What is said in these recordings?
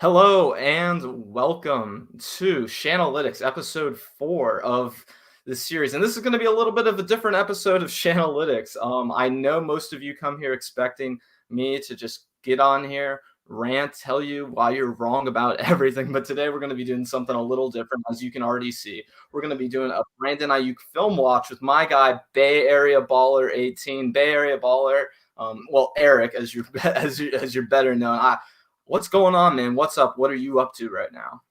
Hello and welcome to Shanalytics, episode 4 of this series. And this is going to be a little bit of a different episode of Shanalytics. I know most of you come here expecting me to just get on here, rant, tell you why you're wrong about everything. But today we're going to be doing something a little different, as you can already see. We're going to be doing a Brandon Aiyuk film watch with my guy, Bay Area Baller 18, Bay Area Baller. Eric, as you're better known. What's going on, man? What's up? What are you up to right now?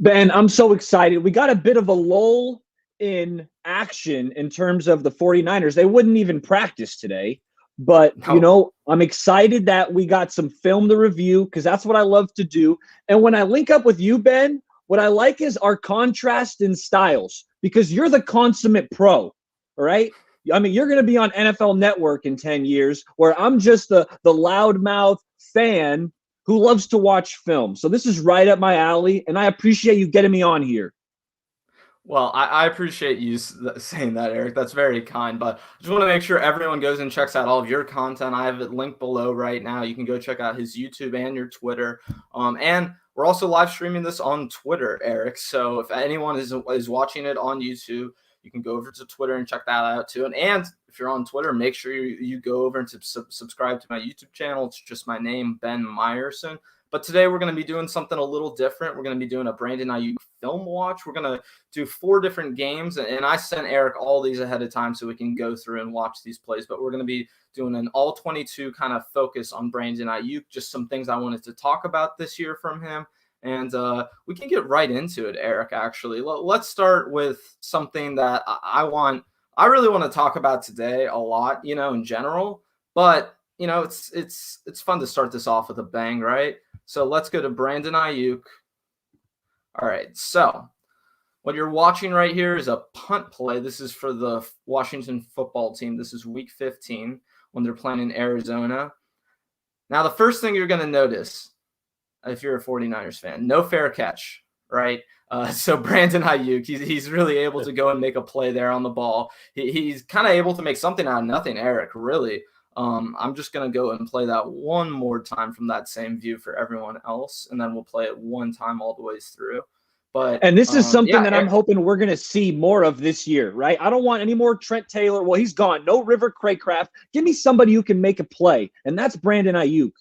Ben, I'm so excited. We got a bit of a lull in action in terms of the 49ers. They wouldn't even practice today. But, I'm excited that we got some film to review because that's what I love to do. And when I link up with you, Ben, what I like is our contrast in styles because you're the consummate pro, all right? I mean, you're going to be on NFL Network in 10 years where I'm just the loudmouth fan who loves to watch film. So this is right up my alley, and I appreciate you getting me on here. Well, I appreciate you saying that, Eric. That's very kind. But I just want to make sure everyone goes and checks out all of your content. I have it linked below right now. You can go check out his YouTube and your Twitter. And we're also live streaming this on Twitter, Eric. So if anyone is watching it on YouTube, you can go over to Twitter and check that out too. And if you're on Twitter, make sure you go over and subscribe to my YouTube channel. It's just my name, Ben Meyerson. But today we're going to be doing something a little different. We're going to be doing a Brandon Aiyuk film watch. We're going to do 4 different games. And I sent Eric all these ahead of time so we can go through and watch these plays. But we're going to be doing an all 22 kind of focus on Brandon Aiyuk, just some things I wanted to talk about this year from him. And we can get right into it, Eric, actually. Let's start with something that I really want to talk about today a lot, in general. But, it's fun to start this off with a bang, right? So let's go to Brandon Aiyuk. All right, so what you're watching right here is a punt play. This is for the Washington football team. This is week 15 when they're playing in Arizona. Now, the first thing you're going to notice, if you're a 49ers fan, no fair catch, right? So Brandon Aiyuk, he's really able to go and make a play there on the ball. He's kind of able to make something out of nothing, Eric, really. I'm just going to go and play that one more time from that same view for everyone else, and then we'll play it one time all the way through. And this is something that I'm hoping we're going to see more of this year, right? I don't want any more Trent Taylor. Well, he's gone. No River Craycraft. Give me somebody who can make a play, and that's Brandon Aiyuk.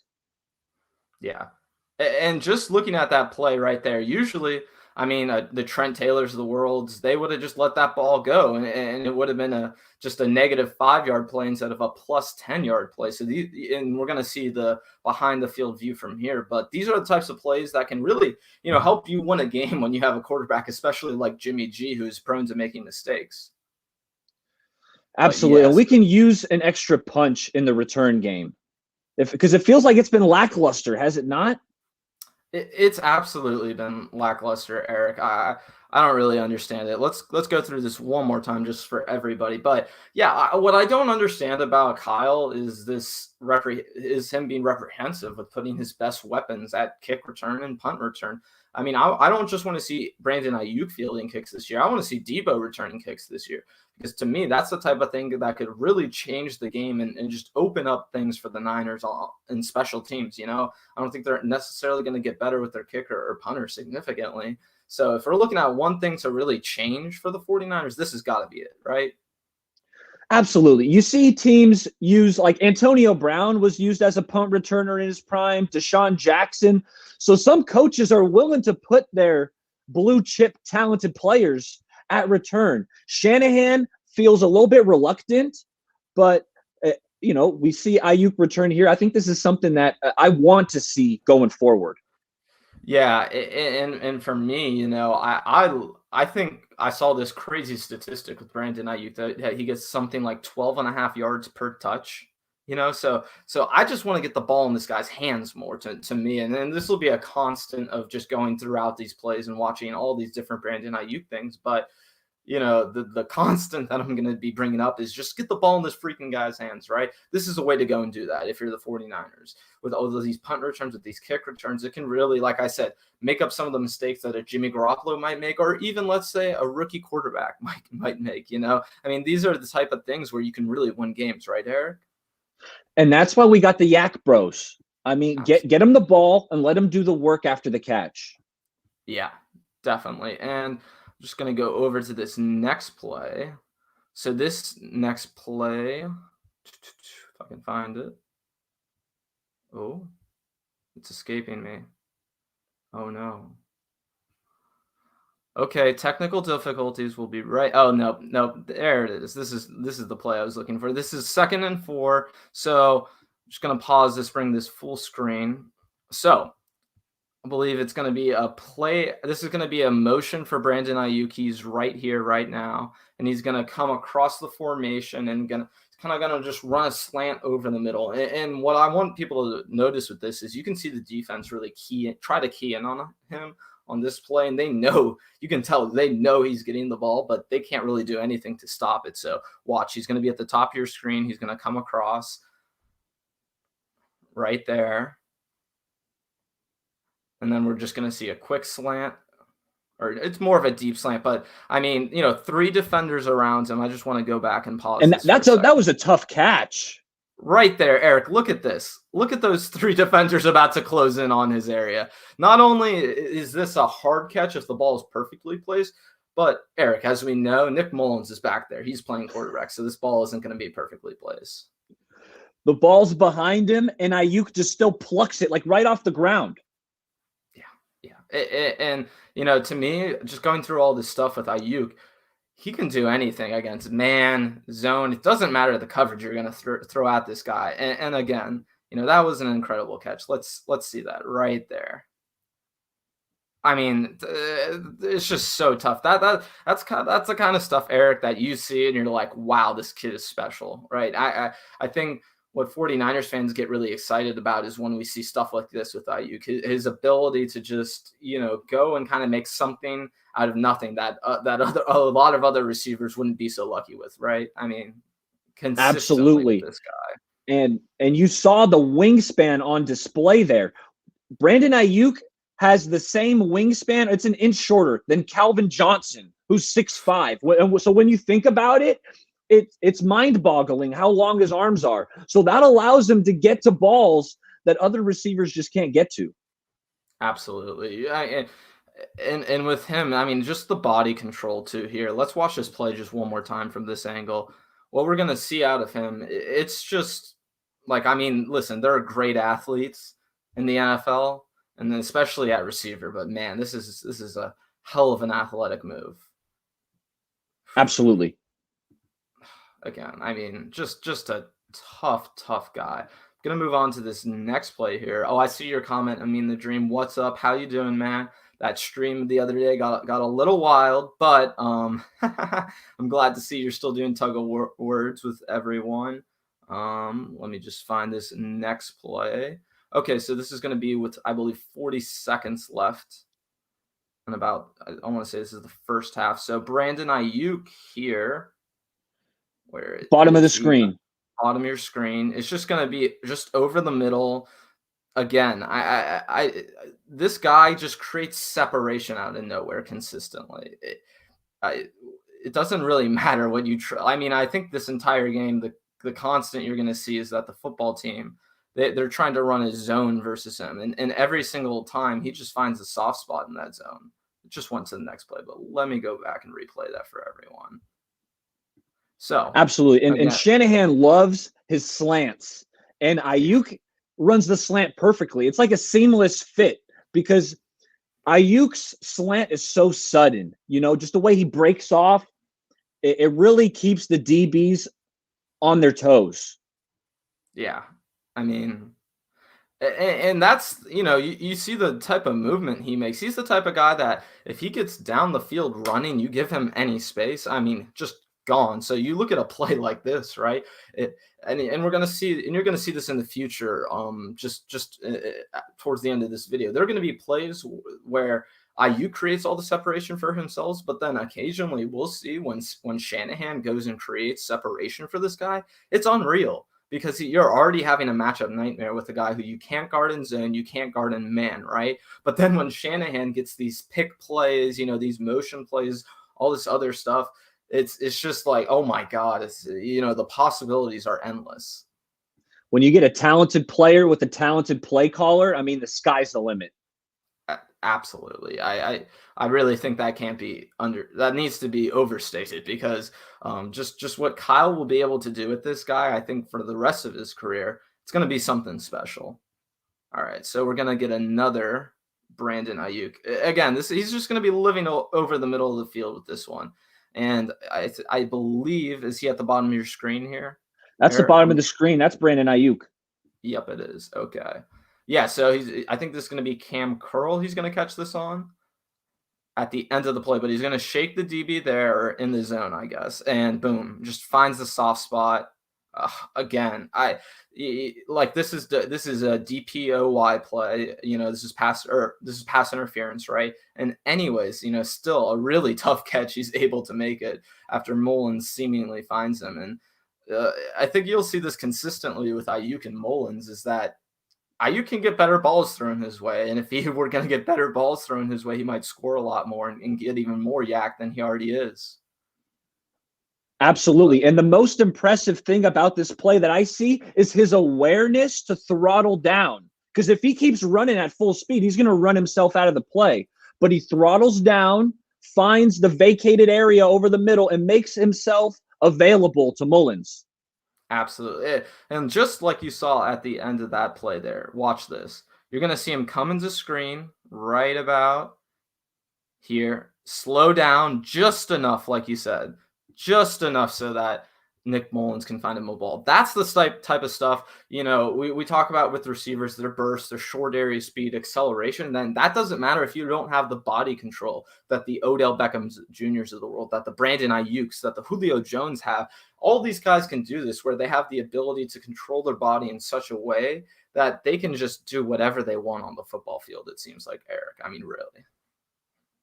Yeah. And just looking at that play right there, usually, I mean, the Trent Taylors of the world, they would have just let that ball go, and it would have been just a negative 5-yard play instead of a plus 10-yard play. So and we're going to see the behind the field view from here. But these are the types of plays that can really, help you win a game when you have a quarterback, especially like Jimmy G, who is prone to making mistakes. Absolutely. Yes. We can use an extra punch in the return game because it feels like it's been lackluster, has it not? It's absolutely been lackluster, Eric. I don't really understand it. Let's go through this one more time just for everybody. But yeah, what I don't understand about Kyle is him being reprehensive with putting his best weapons at kick return and punt return. I mean, I don't just want to see Brandon Aiyuk fielding kicks this year. I want to see Debo returning kicks this year. Because to me, that's the type of thing that could really change the game and just open up things for the Niners in special teams. I don't think they're necessarily going to get better with their kicker or punter significantly. So if we're looking at one thing to really change for the 49ers, this has got to be it, right? Absolutely. You see teams use, like Antonio Brown was used as a punt returner in his prime, Deshaun Jackson. So some coaches are willing to put their blue chip talented players at return. Shanahan feels a little bit reluctant, but we see Aiyuk return here. I think this is something that I want to see going forward. Yeah, and for me, I think I saw this crazy statistic with Brandon Aiyuk that he gets something like 12.5 yards per touch. So I just want to get the ball in this guy's hands more to me. And then this will be a constant of just going throughout these plays and watching all these different Brandon Aiyuk things. But, the constant that I'm going to be bringing up is just get the ball in this freaking guy's hands, right? This is a way to go and do that if you're the 49ers. With all of these punt returns, with these kick returns, it can really, like I said, make up some of the mistakes that a Jimmy Garoppolo might make, or even, let's say, a rookie quarterback might make, I mean, these are the type of things where you can really win games, right, Eric? And that's why we got the Yak Bros. I mean, get him the ball and let him do the work after the catch. Yeah, definitely. And I'm just going to go over to this next play. So this next play, if I can find it. Oh, it's escaping me. Oh, no. Okay, technical difficulties will be right. Oh, no, there it is. This is the play I was looking for. This is 2nd and 4. So I'm just going to pause this, bring this full screen. So I believe it's going to be a play. This is going to be a motion for Brandon Aiyuk. He's right here, right now, and he's going to come across the formation and going to just run a slant over the middle. And what I want people to notice with this is you can see the defense really try to key in on him on this play, and they know, you can tell they know he's getting the ball, but they can't really do anything to stop it. So watch, he's going to be at the top of your screen. He's going to come across right there. And then we're just going to see a quick slant, or it's more of a deep slant. But I mean, 3 defenders around him. I just want to go back and pause. And that was a tough catch. Right there, Eric. Look at this. Look at those 3 defenders about to close in on his area. Not only is this a hard catch if the ball is perfectly placed, but Eric, as we know, Nick Mullins is back there. He's playing quarterback, so this ball isn't going to be perfectly placed. The ball's behind him, and Aiyuk just still plucks it like right off the ground. Yeah. And to me, just going through all this stuff with Aiyuk, he can do anything against man, zone. It doesn't matter the coverage you're going to throw at this guy. And again, that was an incredible catch. Let's see that right there. I mean, it's just so tough. That's the kind of stuff, Eric, that you see and you're like, wow, this kid is special, right? I think what 49ers fans get really excited about is when we see stuff like this with Aiyuk, his ability to just, go and kind of make something out of nothing that a lot of other receivers wouldn't be so lucky with, right? I mean, absolutely, with this guy. And you saw the wingspan on display there. Brandon Aiyuk has the same wingspan. It's an inch shorter than Calvin Johnson, who's 6'5". So when you think about it, it's mind-boggling how long his arms are. So that allows him to get to balls that other receivers just can't get to. Absolutely. And with him, I mean, just the body control too here. Let's watch this play just one more time from this angle. What we're going to see out of him, it's just like, I mean, listen, there are great athletes in the NFL, and then especially at receiver, but man, this is a hell of an athletic move. Absolutely. Again, I mean, just a tough guy. I'm gonna move on to this next play here. Oh, I see your comment. I mean, the dream. What's up? How you doing, man? That stream the other day got a little wild, but I'm glad to see you're still doing tug of words with everyone. Let me just find this next play. Okay, so this is going to be with, I believe, 40 seconds left. And about, I want to say this is the first half. So Brandon Aiyuk here. Bottom of the screen. Bottom of your screen. It's just going to be just over the middle. Again, this guy just creates separation out of nowhere consistently. It doesn't really matter what you try. I mean, I think this entire game, the constant you're going to see is that the football team, they're trying to run a zone versus him. And every single time, he just finds a soft spot in that zone. It just went to the next play. But let me go back and replay that for everyone. So absolutely. And Shanahan loves his slants. And Aiyuk runs the slant perfectly. It's like a seamless fit because Ayuk's slant is so sudden. Just the way he breaks off, it really keeps the DBs on their toes. Yeah. I mean, and that's, you see the type of movement he makes. He's the type of guy that if he gets down the field running, you give him any space, I mean, just gone. So you look at a play like this, right? And we're going to see, and you're going to see this in the future, just towards the end of this video. There are going to be plays where Aiyuk creates all the separation for himself, but then occasionally we'll see when Shanahan goes and creates separation for this guy, it's unreal. Because you're already having a matchup nightmare with a guy who you can't guard in zone, you can't guard in man, right? But then when Shanahan gets these pick plays, these motion plays, all this other stuff, it's just like, oh my God, it's the possibilities are endless. when you get a talented player with a talented play caller, I mean, the sky's the limit. Absolutely. I really think that that needs to be overstated, because just what Kyle will be able to do with this guy, I think for the rest of his career, it's going to be something special. All right, so we're going to get another Brandon Aiyuk. Again, he's just going to be living over the middle of the field with this one. And I believe, is he at the bottom of your screen here? That's the bottom of the screen. That's Brandon Aiyuk. Yep, it is. Okay. Yeah, so I think this is going to be Cam Curl. He's going to catch this on at the end of the play, but he's going to shake the DB there, or in the zone, I guess, and boom, just finds the soft spot. Again, this is a DPOY play. This is pass interference, right? And anyways, still a really tough catch. He's able to make it after Mullins seemingly finds him, and I think you'll see this consistently with Aiyuk and Mullins, is that Aiyuk can get better balls thrown his way, and if he were going to get better balls thrown his way, he might score a lot more and get even more yak than he already is. Absolutely. And the most impressive thing about this play that I see is his awareness to throttle down. Because if he keeps running at full speed, he's going to run himself out of the play. But he throttles down, finds the vacated area over the middle, and makes himself available to Mullins. Absolutely. And just like you saw at the end of that play there, watch this. You're going to see him come into screen right about here, slow down just enough, like you said, just enough so that Nick Mullins can find him a ball. That's the type of stuff, we talk about with receivers, their burst, their short area speed, acceleration. Then that doesn't matter if you don't have the body control that the Odell Beckham Jr.'s of the world, that the Brandon Aiyuks, that the Julio Jones have. All these guys can do this, where they have the ability to control their body in such a way that they can just do whatever they want on the football field, it seems like, Eric. I mean, really.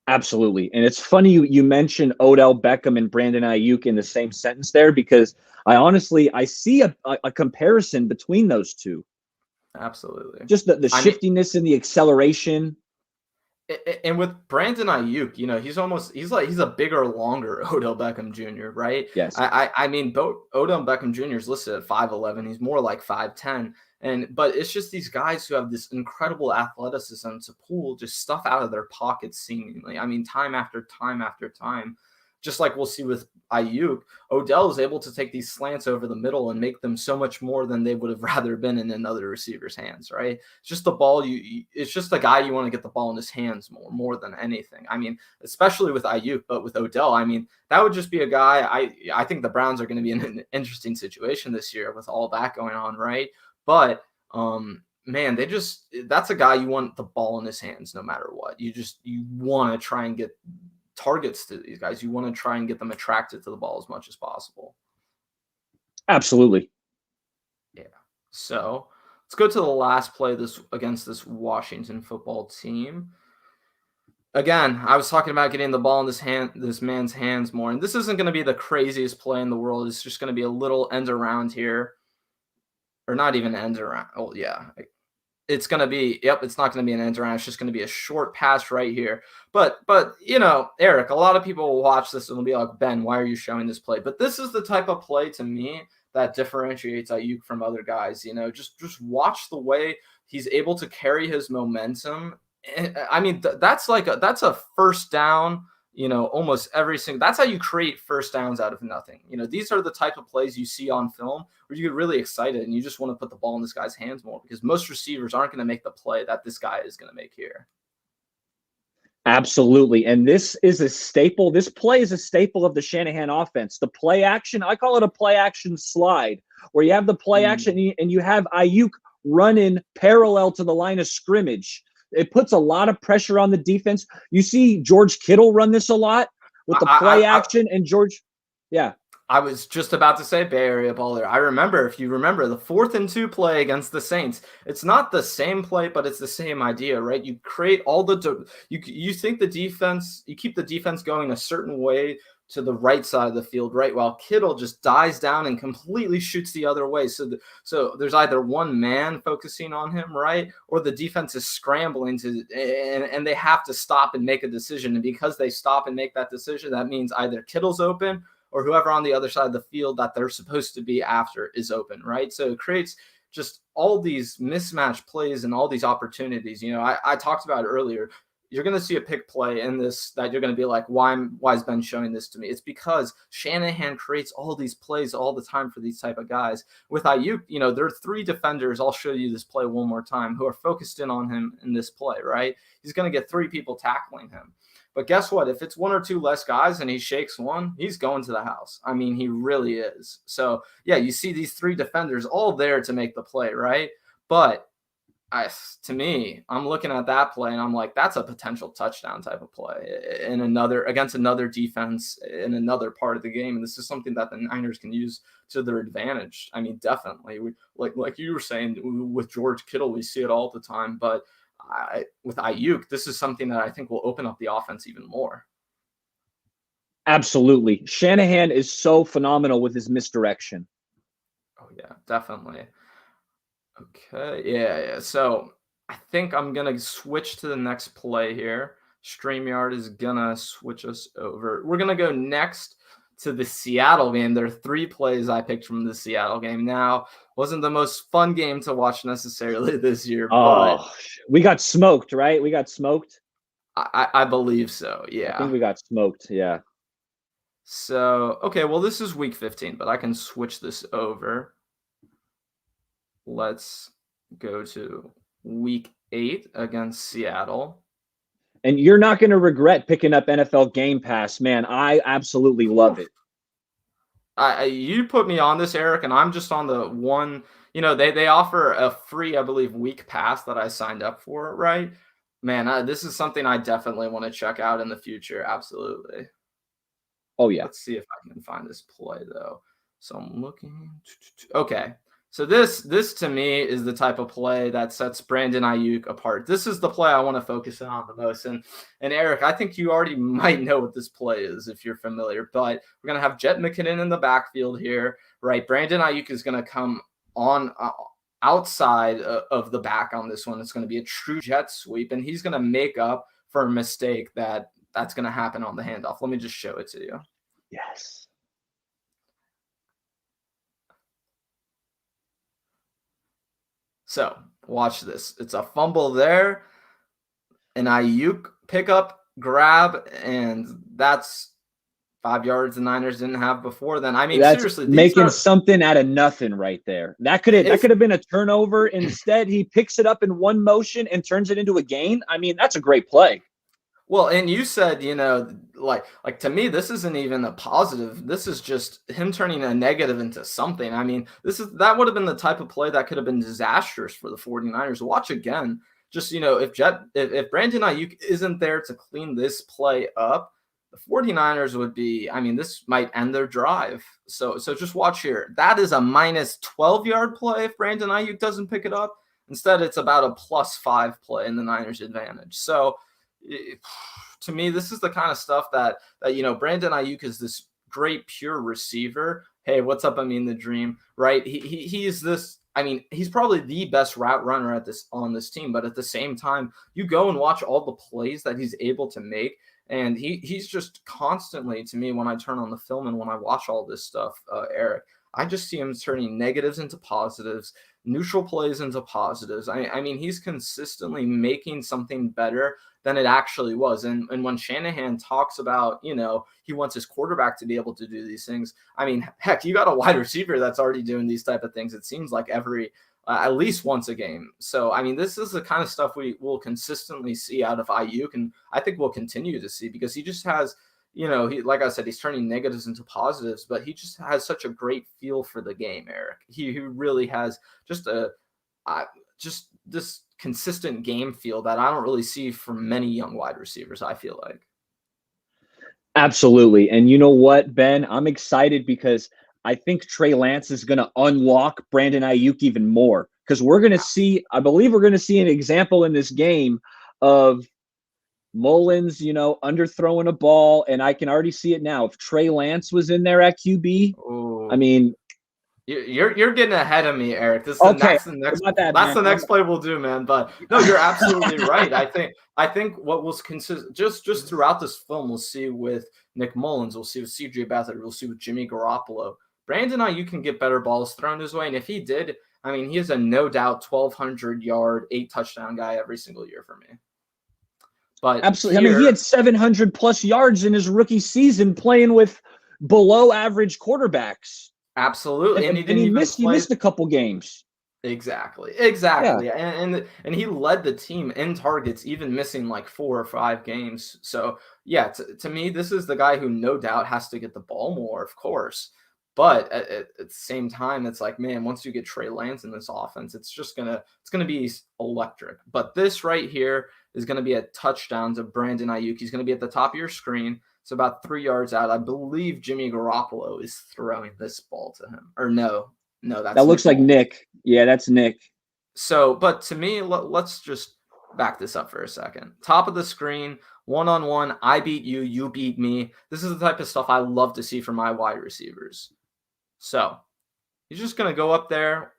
Absolutely. And it's funny you mentioned Odell Beckham and Brandon Aiyuk in the same sentence there, because I see a comparison between those two. Absolutely. Just the shiftiness and the acceleration. And with Brandon Aiyuk, he's a bigger, longer Odell Beckham Jr., right? Yes. I mean, Odell Beckham Jr. is listed at 5'11". He's more like 5'10". But it's just these guys who have this incredible athleticism to pull just stuff out of their pockets seemingly. I mean, time after time after time, just like we'll see with Aiyuk, Odell is able to take these slants over the middle and make them so much more than they would have rather been in another receiver's hands, right? It's just the ball. It's just the guy you want to get the ball in his hands more than anything. I mean, especially with Aiyuk, but with Odell, I mean, that would just be a guy. I think the Browns are going to be in an interesting situation this year with all that going on, right? But man, that's a guy you want the ball in his hands no matter what. You want to try and get targets to these guys. You want to try and get them attracted to the ball as much as possible. Absolutely. Yeah. So let's go to the last play against this Washington football team. Again, I was talking about getting the ball in this man's hands more, and this isn't going to be the craziest play in the world. It's just going to be a little end around here. Or not even end around. Oh, yeah. It's going to be, it's not going to be an end around. It's just going to be a short pass right here. But Eric, a lot of people will watch this and will be like, Ben, why are you showing this play? But this is the type of play to me that differentiates Aiyuk from other guys. Just watch the way he's able to carry his momentum. And, I mean, that's a first down. Almost every single. That's how you create first downs out of nothing. These are the type of plays you see on film where you get really excited and you just want to put the ball in this guy's hands more, because most receivers aren't going to make the play that this guy is going to make here. Absolutely. And this is a staple. This play is a staple of the Shanahan offense. The play action, I call it a play action slide, where you have the play action and you have Aiyuk running parallel to the line of scrimmage. It puts a lot of pressure on the defense. You see George Kittle run this a lot with the play action, and George, yeah. I was just about to say BayAreaBaller. I remember, if you remember, the 4th and 2 play against the Saints. It's not the same play, but it's the same idea, right? You create all you think the defense, you keep the defense going a certain way to the right side of the field, right? While Kittle just dies down and completely shoots the other way. So there's either one man focusing on him, right? Or the defense is scrambling and they have to stop and make a decision. And because they stop and make that decision, that means either Kittle's open or whoever on the other side of the field that they're supposed to be after is open, right? So it creates just all these mismatched plays and all these opportunities. I talked about it earlier. You're going to see a pick play in this that you're going to be like, why is Ben showing this to me? It's because Shanahan creates all these plays all the time for these type of guys. With Aiyuk, there are 3 defenders. I'll show you this play one more time who are focused in on him in this play, right? He's going to get 3 people tackling him. But guess what? If it's 1 or 2 less guys and he shakes one, he's going to the house. I mean, he really is. So, yeah, you see these 3 defenders all there to make the play, right? But to me, I'm looking at that play and I'm like, that's a potential touchdown type of play against another defense in another part of the game. And this is something that the Niners can use to their advantage. I mean, definitely. Like you were saying with George Kittle, we see it all the time. But with Aiyuk, this is something that I think will open up the offense even more. Absolutely. Shanahan is so phenomenal with his misdirection. Oh, yeah, definitely. Okay, yeah. So I think I'm going to switch to the next play here. StreamYard is going to switch us over. We're going to go next to the Seattle game. There are 3 plays I picked from the Seattle game. Now, wasn't the most fun game to watch necessarily this year, but we got smoked, right? We got smoked. I believe so, yeah. I think we got smoked, yeah. So, okay, well, this is week 15, but I can switch this over. Let's go to week 8 against Seattle. And you're not going to regret picking up NFL GamePass, man. I absolutely love it. You put me on this, Eric, and I'm just on the one. They offer a free, I believe, week pass that I signed up for, right? Man, this is something I definitely want to check out in the future. Absolutely. Oh, yeah. Let's see if I can find this play, though. So I'm looking. Okay. So this to me is the type of play that sets Brandon Aiyuk apart. This is the play I want to focus on the most. And Eric, I think you already might know what this play is if you're familiar, but we're going to have Jet McKinnon in the backfield here, right? Brandon Aiyuk is going to come on outside of the back on this one. It's going to be a true jet sweep, and he's going to make up for a mistake that's going to happen on the handoff. Let me just show it to you. Yes. So watch this. It's a fumble there, an Aiyuk pickup, grab, and that's 5 yards the Niners didn't have before then. I mean, that's seriously. Making something out of nothing right there. That could have been a turnover. Instead, he picks it up in one motion and turns it into a gain. I mean, that's a great play. Well, and you said, like to me, this isn't even a positive. This is just him turning a negative into something. I mean, that would have been the type of play that could have been disastrous for the 49ers. Watch again. Just, if Brandon Aiyuk isn't there to clean this play up, the 49ers would be, I mean, this might end their drive. So just watch here. That is a minus 12-yard play if Brandon Aiyuk doesn't pick it up. Instead, it's about a +5 play in the Niners' advantage. So, to me, this is the kind of stuff that Brandon Aiyuk is this great pure receiver. Hey, what's up? I mean, the dream, right? He is this. I mean, he's probably the best route runner on this team. But at the same time, you go and watch all the plays that he's able to make, and he's just constantly, to me, when I turn on the film and when I watch all this stuff, Eric, I just see him turning negatives into positives, neutral plays into positives. I mean, he's consistently making something better than it actually was. And when Shanahan talks about, he wants his quarterback to be able to do these things. I mean, heck, you got a wide receiver that's already doing these type of things. It seems like at least once a game. So, I mean, this is the kind of stuff we will consistently see out of Aiyuk, and I think we'll continue to see because he just has, like I said, he's turning negatives into positives, but he just has such a great feel for the game, Eric. He really has just this consistent game feel that I don't really see from many young wide receivers, I feel like. Absolutely. And you know what, Ben? I'm excited because I think Trey Lance is going to unlock Brandon Aiyuk even more because I believe we're going to see an example in this game of Mullins, underthrowing a ball, and I can already see it now. If Trey Lance was in there at QB, I mean, you're getting ahead of me, Eric. This is that's the next play we'll do, man. But no, you're absolutely right. I think what was consistent just throughout this film, we'll see with Nick Mullins, we'll see with CJ Beathard, we'll see with Jimmy Garoppolo. Brandon Aiyuk can get better balls thrown his way, and if he did, I mean, he is a no doubt 1,200 yard, 8 touchdown guy every single year for me. But absolutely, I mean, he had 700 plus yards in his rookie season playing with below average quarterbacks. Absolutely, and he missed a couple games. Exactly. Yeah. And he led the team in targets, even missing like 4 or 5 games. So yeah, to me, this is the guy who no doubt has to get the ball more, of course. But at the same time, it's like, man, once you get Trey Lance in this offense, it's gonna be electric. But this right here is gonna be a touchdown to Brandon Aiyuk. He's gonna be at the top of your screen. So about 3 yards out. I believe Jimmy Garoppolo is throwing this ball to him. Or no, that's that looks like Nick. Yeah, that's Nick. So, but to me, let's just back this up for a second. Top of the screen, one-on-one, I beat you, you beat me. This is the type of stuff I love to see from my wide receivers. So, he's just going to go up there.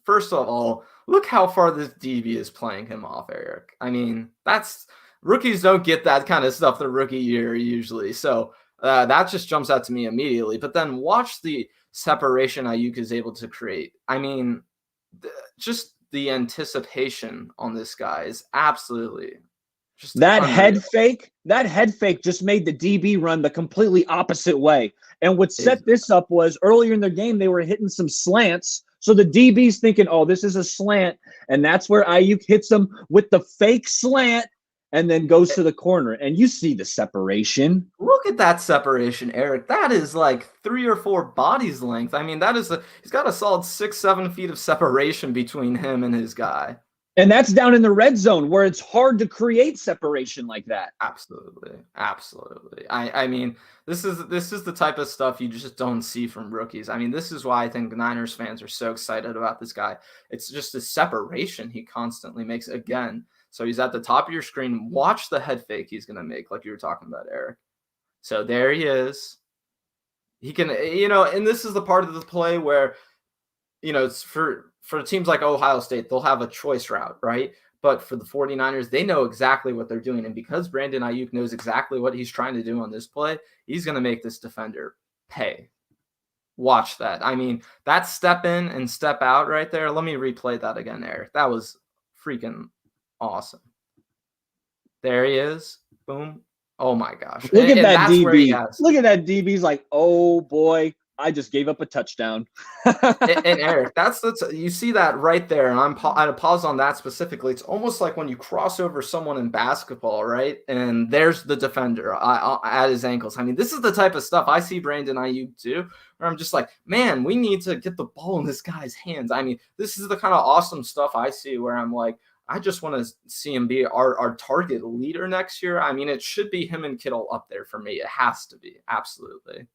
First of all, look how far this DB is playing him off, Eric. I mean, rookies don't get that kind of stuff the rookie year usually. So, that just jumps out to me immediately. But then watch the separation Aiyuk is able to create. I mean, just the anticipation on this guy is absolutely just that unreal. head fake just made the DB run the completely opposite way. And what set this up was earlier in the game, they were hitting some slants. So the DB's thinking, oh, this is a slant. And that's where Aiyuk hits him with the fake slant and then goes to the corner. And you see the separation. Look at that separation, Eric. That is like 3 or 4 bodies length. I mean, he's got a solid 6-7 feet of separation between him and his guy. And that's down in the red zone where it's hard to create separation like that. Absolutely. I mean, this is the type of stuff you just don't see from rookies. I mean, this is why I think Niners fans are so excited about this guy. It's just the separation he constantly makes again. So he's at the top of your screen. Watch the head fake he's going to make, like you were talking about, Eric. So there he is. He can, and this is the part of the play where, it's for teams like Ohio State, they'll have a choice route, right? But for the 49ers, they know exactly what they're doing. And because Brandon Aiyuk knows exactly what he's trying to do on this play, he's going to make this defender pay. Watch that. I mean, that step in and step out right there. Let me replay that again, Eric. That was freaking awesome. There he is. Boom. Oh my gosh. Look at that DB. Look at that DB. He's like, oh boy, I just gave up a touchdown. and Eric, you see that right there. And I'd pause on that specifically. It's almost like when you cross over someone in basketball, right? And there's the defender at his ankles. I mean, this is the type of stuff I see Brandon Aiyuk do, where I'm just like, man, we need to get the ball in this guy's hands. I mean, this is the kind of awesome stuff I see where I'm like, I just want to see him be our target leader next year. I mean, it should be him and Kittle up there for me. It has to be. Absolutely.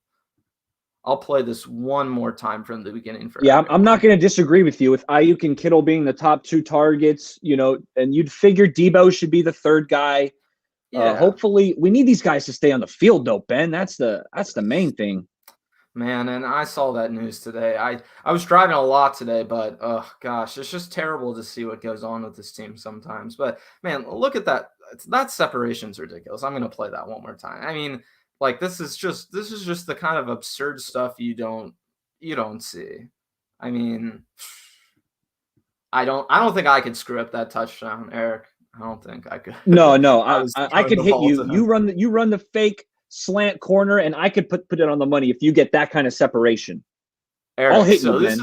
I'll play this one more time from the beginning. I'm not going to disagree with you with Aiyuk and Kittle being the top 2 targets, and you'd figure Debo should be the third guy. Yeah. Hopefully we need these guys to stay on the field though, Ben. That's the main thing. Man, and I saw that news today. I was driving a lot today, but oh gosh, it's just terrible to see what goes on with this team sometimes. But man, look at that. That separation's ridiculous. I'm going to play that one more time. I mean, like this is just the kind of absurd stuff you don't see. I mean, I don't think I could screw up that touchdown, Eric. I don't think I could. No, I could hit you. You run the fake slant corner, and I could put it on the money if you get that kind of separation. Eric, I'll hit you, Ben.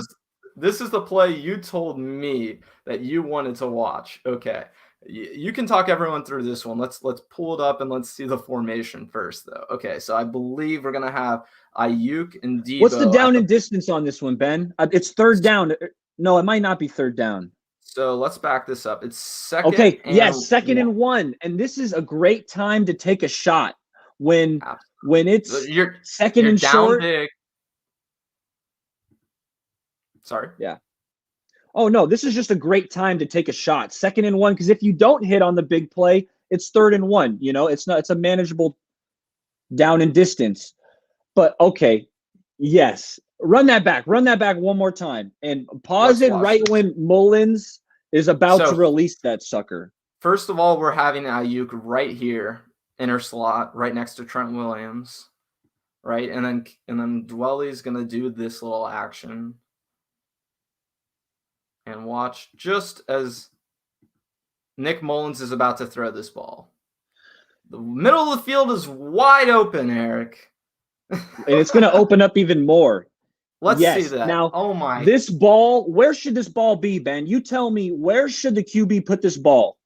This is the play you told me that you wanted to watch. Okay. You can talk everyone through this one. Let's pull it up and let's see the formation first, though. Okay, so I believe we're gonna have Aiyuk and Debo. What's the down and distance on this one, Ben? It's third down. No, it might not be third down. So let's back this up. It's second. Okay, yes, second and 1, and this is a great time to take a shot when it's second and short. Big. Sorry. Yeah. Oh, no, this is just a great time to take a shot. Second and 1, because if you don't hit on the big play, it's third and 1. It's a manageable down and distance. But, okay, yes. Run that back one more time. And pause it right when Mullins is about to release that sucker. First of all, we're having Aiyuk right here, inner slot, right next to Trent Williams. Right? And then Dwelly's going to do this little action. and watch just as Nick Mullins is about to throw this ball. The middle of the field is wide open, Eric. And it's going to open up even more. Let's see that. Now, oh my. This ball, where should this ball be, Ben? You tell me, where should the QB put this ball?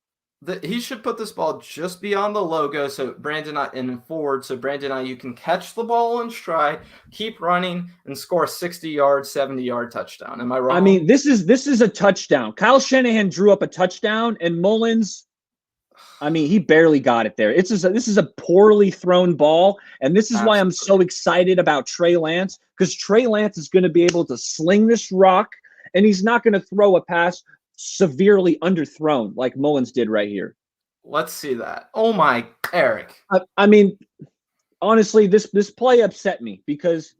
He should put this ball just beyond the logo, so Brandon and forward, so Brandon Aiyuk can catch the ball in stride, keep running, and score a 60-yard, 70-yard touchdown. Am I wrong? I mean, this is a touchdown. Kyle Shanahan drew up a touchdown, and Mullins, I mean, he barely got it there. This is a poorly thrown ball, and this is why I'm so excited about Trey Lance, because Trey Lance is going to be able to sling this rock, and he's not going to throw a pass severely underthrown like Mullins did right here. Let's see that. Oh my, Eric. I mean, honestly, this play upset me because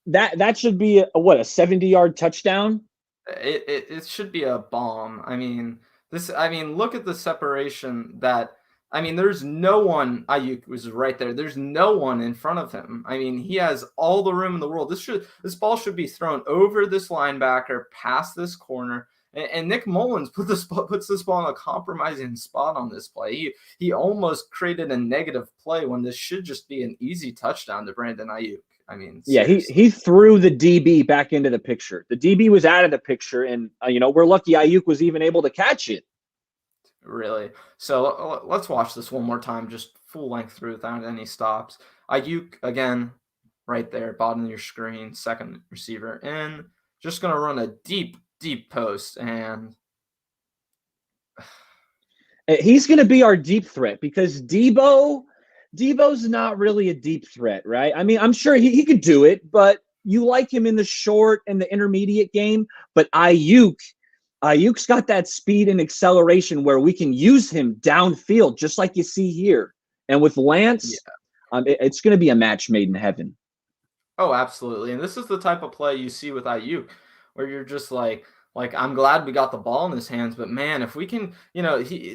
that should be a 70-yard touchdown. It should be a bomb. I mean, look at the separation that. I mean, there's no one. Aiyuk was right there. There's no one in front of him. I mean, he has all the room in the world. This ball should be thrown over this linebacker, past this corner. And Nick Mullins puts this ball in a compromising spot on this play. He almost created a negative play when this should just be an easy touchdown to Brandon Aiyuk. I mean, seriously. he threw the DB back into the picture. The DB was out of the picture, and we're lucky Aiyuk was even able to catch it. Really? So let's watch this one more time, just full length through without any stops. Aiyuk again, right there, bottom of your screen, second receiver in, just gonna run a deep post, and he's going to be our deep threat because Debo's not really a deep threat, right? I mean, I'm sure he could do it, but you like him in the short and the intermediate game. But Aiyuk's got that speed and acceleration where we can use him downfield, just like you see here. And with Lance, it's going to be a match made in heaven. Oh, absolutely. And this is the type of play you see with Aiyuk, where you're just like I'm glad we got the ball in his hands, but man, if we can,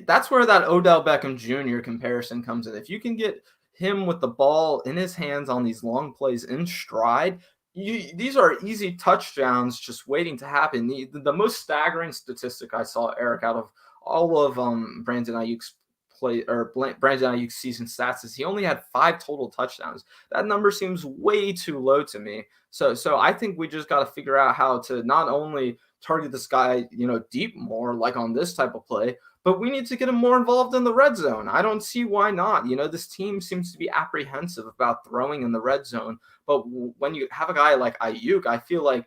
that's where that Odell Beckham Jr. comparison comes in. If you can get him with the ball in his hands on these long plays in stride, these are easy touchdowns just waiting to happen. The most staggering statistic I saw, Eric, out of all of Brandon Aiyuk's Brandon Aiyuk's season stats is he only had 5 total touchdowns. That number seems way too low to me. So I think we just got to figure out how to not only target this guy, deep more like on this type of play, but we need to get him more involved in the red zone. I don't see why not. This team seems to be apprehensive about throwing in the red zone. But when you have a guy like Aiyuk, I feel like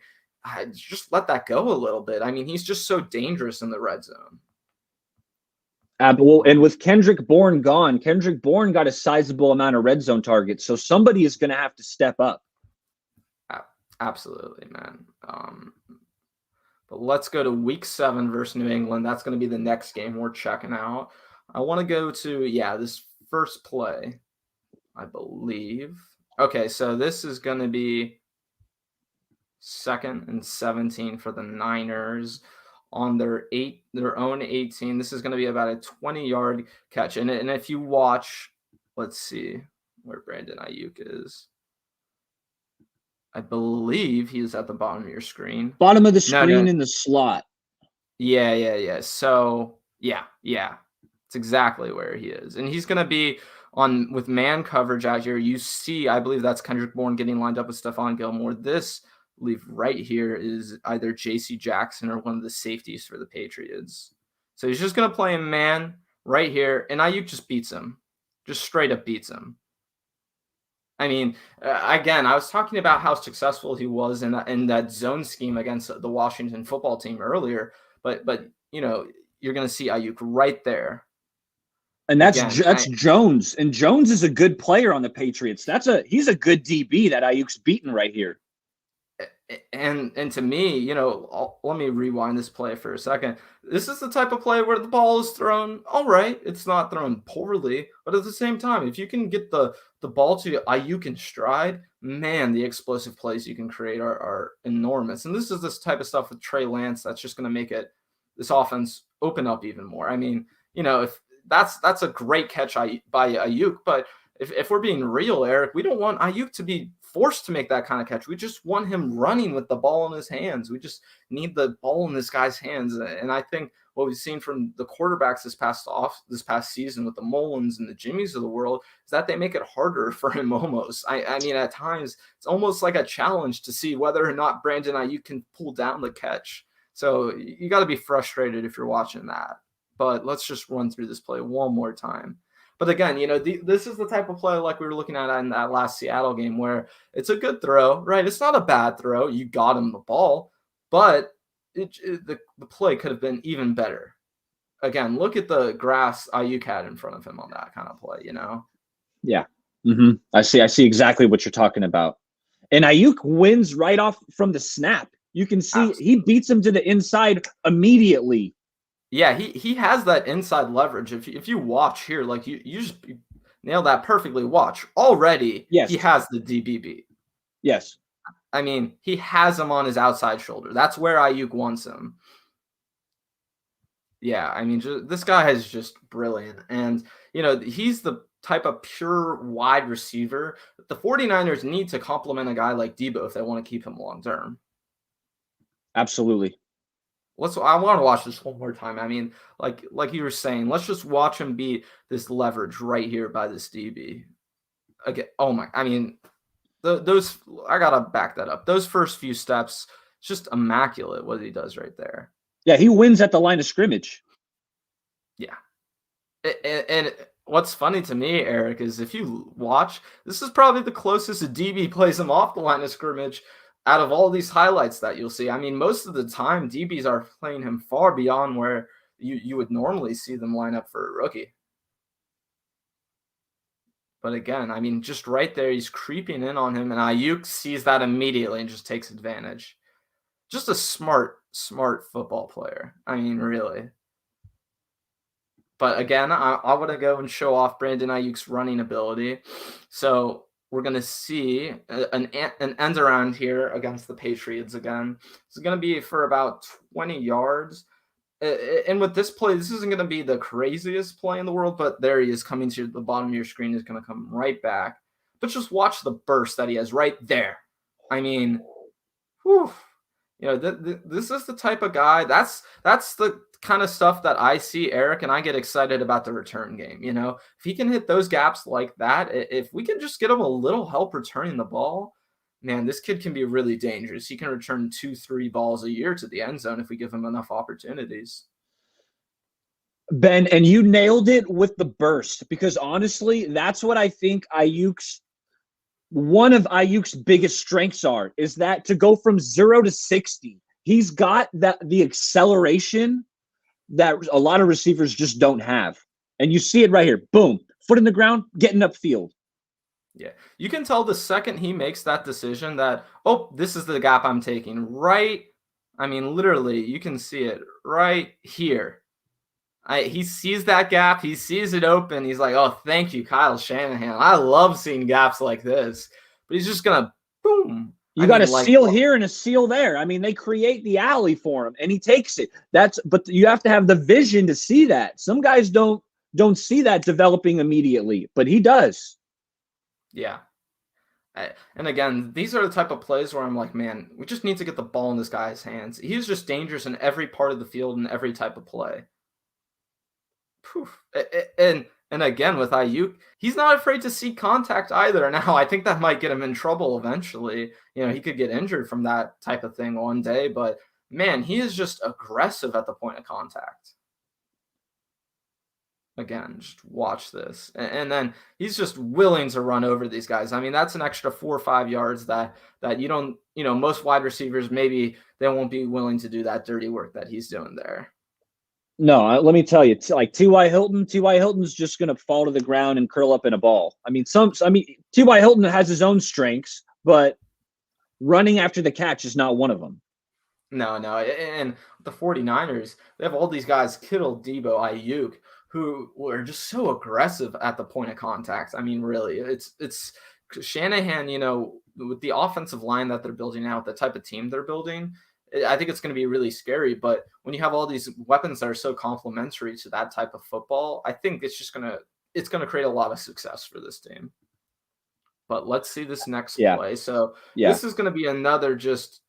just let that go a little bit. I mean, he's just so dangerous in the red zone. And with Kendrick Bourne gone, Kendrick Bourne got a sizable amount of red zone targets. So somebody is going to have to step up. Absolutely, man. But let's go to week 7 versus New England. That's going to be the next game we're checking out. I want to go to, this first play, I believe. Okay, so this is going to be 2nd and 17 for the Niners on their own 18. This is going to be about a 20-yard catch. And if you watch, let's see where Brandon Aiyuk is. I believe he is at the bottom of your screen. Bottom of the screen in the slot. Yeah. So, yeah. It's exactly where he is. And he's going to be on with man coverage out here. You see, I believe that's Kendrick Bourne getting lined up with Stephon Gilmore. This leave right here is either J.C. Jackson or one of the safeties for the Patriots. So he's just going to play him man right here. And Aiyuk just beats him. Just straight up beats him. I mean, again, I was talking about how successful he was in that zone scheme against the Washington football team earlier, but you're going to see Aiyuk right there. And that's Jones, and Jones is a good player on the Patriots. He's a good DB that Aiyuk's beaten right here. And to me, let me rewind this play for a second. This is the type of play where the ball is thrown. All right, it's not thrown poorly, but at the same time, if you can get the ball to Aiyuk in stride, man, the explosive plays you can create are enormous. And this is this type of stuff with Trey Lance that's just going to make this offense open up even more. I mean, if that's a great catch by Aiyuk, but if we're being real, Eric, we don't want Aiyuk to be forced to make that kind of catch. We just want him running with the ball in his hands. We just need the ball in this guy's hands. And I think what we've seen from the quarterbacks this past season with the Mullins and the Jimmies of the world is that they make it harder for him almost. I mean, at times it's almost like a challenge to see whether or not Brandon Aiyuk can pull down the catch. So you got to be frustrated if you're watching that. But let's just run through this play one more time. But again, this is the type of play like we were looking at in that last Seattle game where it's a good throw, right? It's not a bad throw. You got him the ball, but the play could have been even better. Again, look at the grass Aiyuk had in front of him on that kind of play, Yeah. I see exactly what you're talking about. And Aiyuk wins right off from the snap. You can see he beats him to the inside immediately. Yeah, he has that inside leverage. If you watch here, like you just nail that perfectly. Watch already. Yes. He has the DBB. Yes. I mean, he has him on his outside shoulder. That's where Aiyuk wants him. Yeah, I mean, this guy is just brilliant. And, he's the type of pure wide receiver that the 49ers need to complement a guy like Debo if they want to keep him long term. Absolutely. I want to watch this one more time. I mean, like you were saying, let's just watch him beat this leverage right here by this DB. Again, I mean, those I gotta back that up. Those first few steps, it's just immaculate what he does right there. Yeah, he wins at the line of scrimmage. Yeah, and what's funny to me, Eric, is if you watch, this is probably the closest a DB plays him off the line of scrimmage out of all these highlights that you'll see. I mean, most of the time, DBs are playing him far beyond where you would normally see them line up for a rookie. But again, I mean, just right there, he's creeping in on him, and Aiyuk sees that immediately and just takes advantage. Just a smart football player. I mean, really. But again, I want to go and show off Brandon Aiyuk's running ability. So we're going to see an end around here against the Patriots again. It's going to be for about 20 yards. And with this play, this isn't going to be the craziest play in the world, but there he is coming to the bottom of your screen. Is going to come right back. But just watch the burst that he has right there. I mean, whew, this is the type of guy. That's the kind of stuff that I see, Eric, and I get excited about the return game. If he can hit those gaps like that, if we can just get him a little help returning the ball, man, this kid can be really dangerous. He can return 2-3 balls a year to the end zone if we give him enough opportunities. Ben, and you nailed it with the burst, because honestly, that's what I think one of Aiyuk's biggest strengths is that to go from 0 to 60, he's got the acceleration that a lot of receivers just don't have. And you see it right here. Boom. Foot in the ground, getting upfield. Yeah. You can tell the second he makes that decision that, this is the gap I'm taking. Right. I mean, literally, you can see it right here. He sees that gap. He sees it open. He's like, oh, thank you, Kyle Shanahan. I love seeing gaps like this. But he's just going to, boom. You got a seal here and a seal there. I mean, they create the alley for him, and he takes it. But you have to have the vision to see that. Some guys don't see that developing immediately, but he does. Yeah. And again, these are the type of plays where I'm like, man, we just need to get the ball in this guy's hands. He's just dangerous in every part of the field and every type of play. And again, with Aiyuk, he's not afraid to see contact either. Now, I think that might get him in trouble eventually. He could get injured from that type of thing one day. But, man, he is just aggressive at the point of contact. Again, just watch this. And then he's just willing to run over these guys. I mean, that's an extra 4 or 5 yards that you don't, most wide receivers, maybe they won't be willing to do that dirty work that he's doing there. No, let me tell you, it's like T.Y. Hilton. T.Y. Hilton's just going to fall to the ground and curl up in a ball. I mean, T.Y. Hilton has his own strengths, but running after the catch is not one of them. No. And the 49ers, they have all these guys, Kittle, Debo, Aiyuk, who were just so aggressive at the point of contact. I mean, really, it's Shanahan, with the offensive line that they're building out, the type of team they're building, I think it's going to be really scary. But when you have all these weapons that are so complementary to that type of football, I think it's just going to it's going to create a lot of success for this team. But let's see this next Yeah. play. So Yeah. this is going to be another just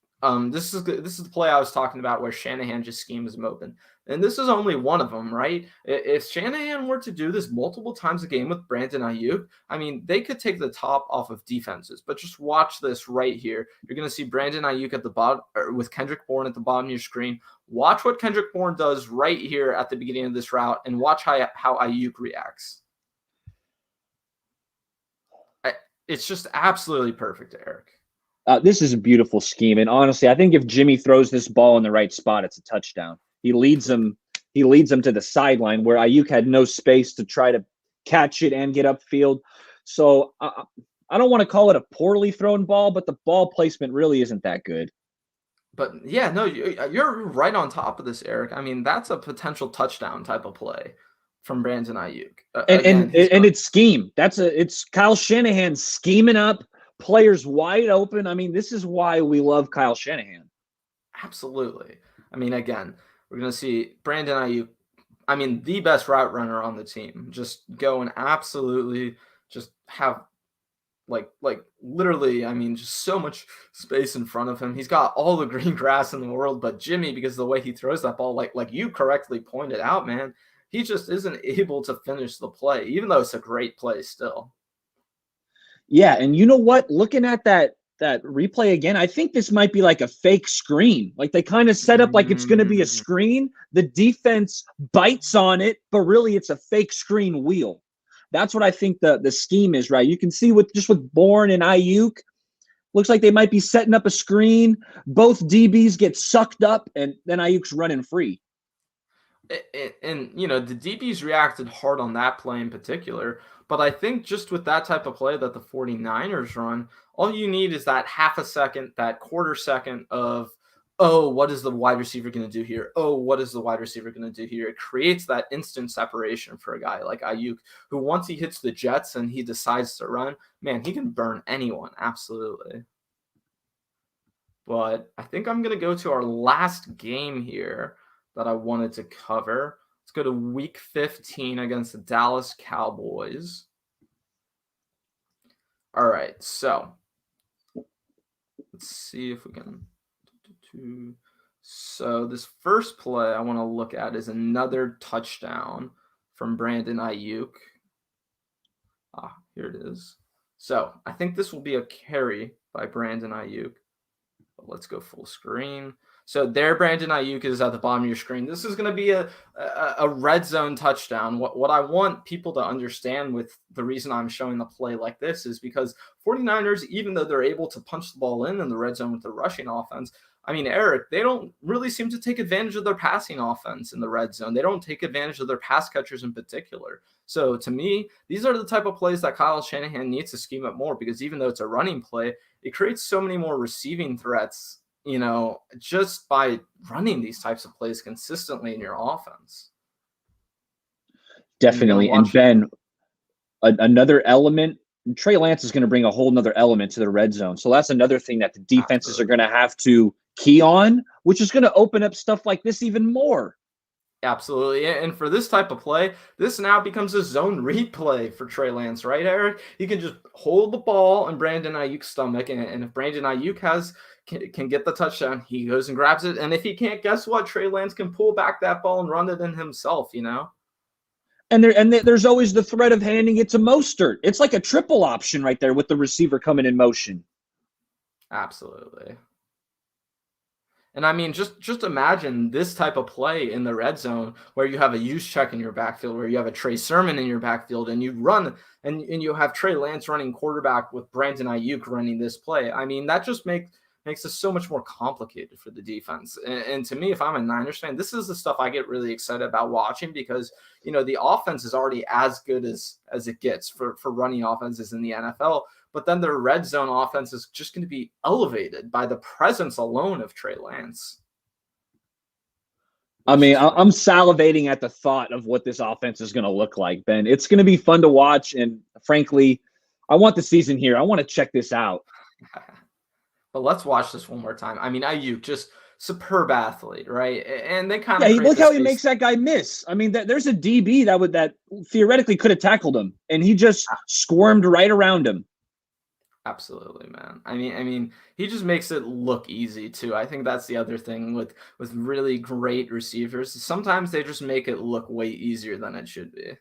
this is the play I was talking about where Shanahan just schemes him open. And this is only one of them, right? If Shanahan were to do this multiple times a game with Brandon Aiyuk, I mean, they could take the top off of defenses. But just watch this right here. You're going to see Brandon Aiyuk at the bottom, or with Kendrick Bourne at the bottom of your screen. Watch what Kendrick Bourne does right here at the beginning of this route, and watch how Aiyuk reacts. It's just absolutely perfect, Eric. This is a beautiful scheme, and honestly, I think if Jimmy throws this ball in the right spot, it's a touchdown. He leads them to the sideline where Aiyuk had no space to try to catch it and get upfield. So I don't want to call it a poorly thrown ball, but the ball placement really isn't that good. But yeah, no, you're right on top of this, Eric. I mean, that's a potential touchdown type of play from Brandon Aiyuk. And it's scheme. It's Kyle Shanahan scheming up players wide open. I mean, this is why we love Kyle Shanahan. Absolutely. I mean, again, we're going to see Brandon Aiyuk, I mean, the best route runner on the team, just go and absolutely just have like literally, I mean, just so much space in front of him. He's got all the green grass in the world, but Jimmy, because of the way he throws that ball, like you correctly pointed out, man, he just isn't able to finish the play, even though it's a great play still. Yeah, and you know what? Looking at that replay again, I think this might be like a fake screen. Like they kind of set up like it's going to be a screen. The defense bites on it, but really it's a fake screen wheel. That's what I think the scheme is, right? You can see with Bourne and Aiyuk, looks like they might be setting up a screen. Both DBs get sucked up, and then Ayuk's running free. And you know, the DBs reacted hard on that play in particular, but I think just with that type of play that the 49ers run, all you need is that half a second, that quarter second of, oh, what is the wide receiver going to do here? Oh, what is the wide receiver going to do here? It creates that instant separation for a guy like Aiyuk, who once he hits the jets and he decides to run, man, he can burn anyone, absolutely. But I think I'm going to go to our last game here that I wanted to cover. Let's go to week 15 against the Dallas Cowboys. All right, so let's see if we can. So this first play I want to look at is another touchdown from Brandon Aiyuk. Here it is. So I think this will be a carry by Brandon Aiyuk. But let's go full screen. So there, Brandon Aiyuk is at the bottom of your screen. This is going to be a red zone touchdown. What I want people to understand with the reason I'm showing the play like this is because 49ers, even though they're able to punch the ball in the red zone with the rushing offense, I mean, Eric, they don't really seem to take advantage of their passing offense in the red zone. They don't take advantage of their pass catchers in particular. So to me, these are the type of plays that Kyle Shanahan needs to scheme up more because even though it's a running play, it creates so many more receiving threats, you know, just by running these types of plays consistently in your offense. Definitely. And Ben, another element, Trey Lance is going to bring a whole nother element to the red zone. So that's another thing that the defenses are going to have to key on, which is going to open up stuff like this even more. Absolutely. And for this type of play, this now becomes a zone read play for Trey Lance, right, Eric? He can just hold the ball in Brandon Aiyuk's stomach, and if Brandon Aiyuk can get the touchdown, he goes and grabs it. And if he can't, guess what? Trey Lance can pull back that ball and run it in himself, you know? And there's always the threat of handing it to Mostert. It's like a triple option right there with the receiver coming in motion. Absolutely. And I mean, just imagine this type of play in the red zone where you have a Juszczyk in your backfield, where you have a Trey Sermon in your backfield, and you run and you have Trey Lance running quarterback with Brandon Aiyuk running this play. I mean, that just makes this so much more complicated for the defense. And to me, if I'm a Niners fan, this is the stuff I get really excited about watching because, you know, the offense is already as good as it gets for running offenses in the NFL. But then their red zone offense is just going to be elevated by the presence alone of Trey Lance. I mean, I'm salivating at the thought of what this offense is going to look like, Ben. It's going to be fun to watch. And frankly, I want the season here. I want to check this out. But let's watch this one more time. I mean, Aiyuk, just superb athlete, right? And they kind Yeah, of create look the how he space. makes that guy miss. I mean, there's a DB that theoretically could have tackled him, and he just squirmed right around him. Absolutely, man. I mean, he just makes it look easy too. I think that's the other thing with really great receivers. Sometimes they just make it look way easier than it should be.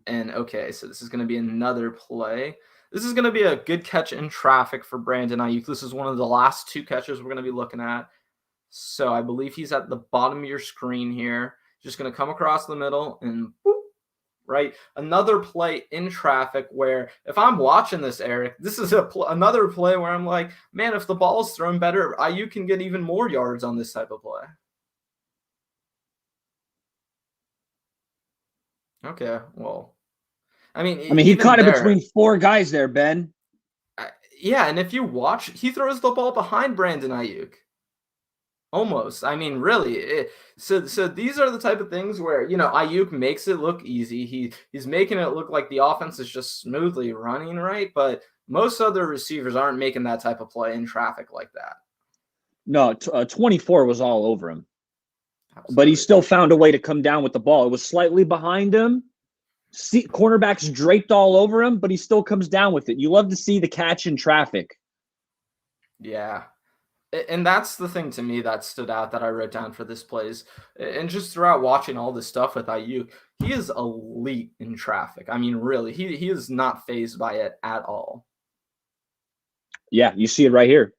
And okay, so this is going to be another play. This is going to be a good catch in traffic for Brandon Aiyuk. This is one of the last 2 catches we're going to be looking at. So I believe he's at the bottom of your screen here. Just going to come across the middle and boop, right? Another play in traffic where if I'm watching this, Eric, this is another play where I'm like, man, if the ball is thrown better, Aiyuk can get even more yards on this type of play. Okay, well, I mean, He even caught it there, between 4 guys there, Ben. yeah, and if you watch, he throws the ball behind Brandon Aiyuk. Almost. I mean, really. So these are the type of things where, Aiyuk makes it look easy. He's making it look like the offense is just smoothly running, right? But most other receivers aren't making that type of play in traffic like that. No, 24 was all over him. Absolutely. But he still found a way to come down with the ball. It was slightly behind him. Cornerbacks draped all over him, but he still comes down with it. You love to see the catch in traffic. Yeah. And that's the thing to me that stood out that I wrote down for this plays. And just throughout watching all this stuff with Aiyuk, he is elite in traffic. I mean, really, he is not fazed by it at all. Yeah, you see it right here.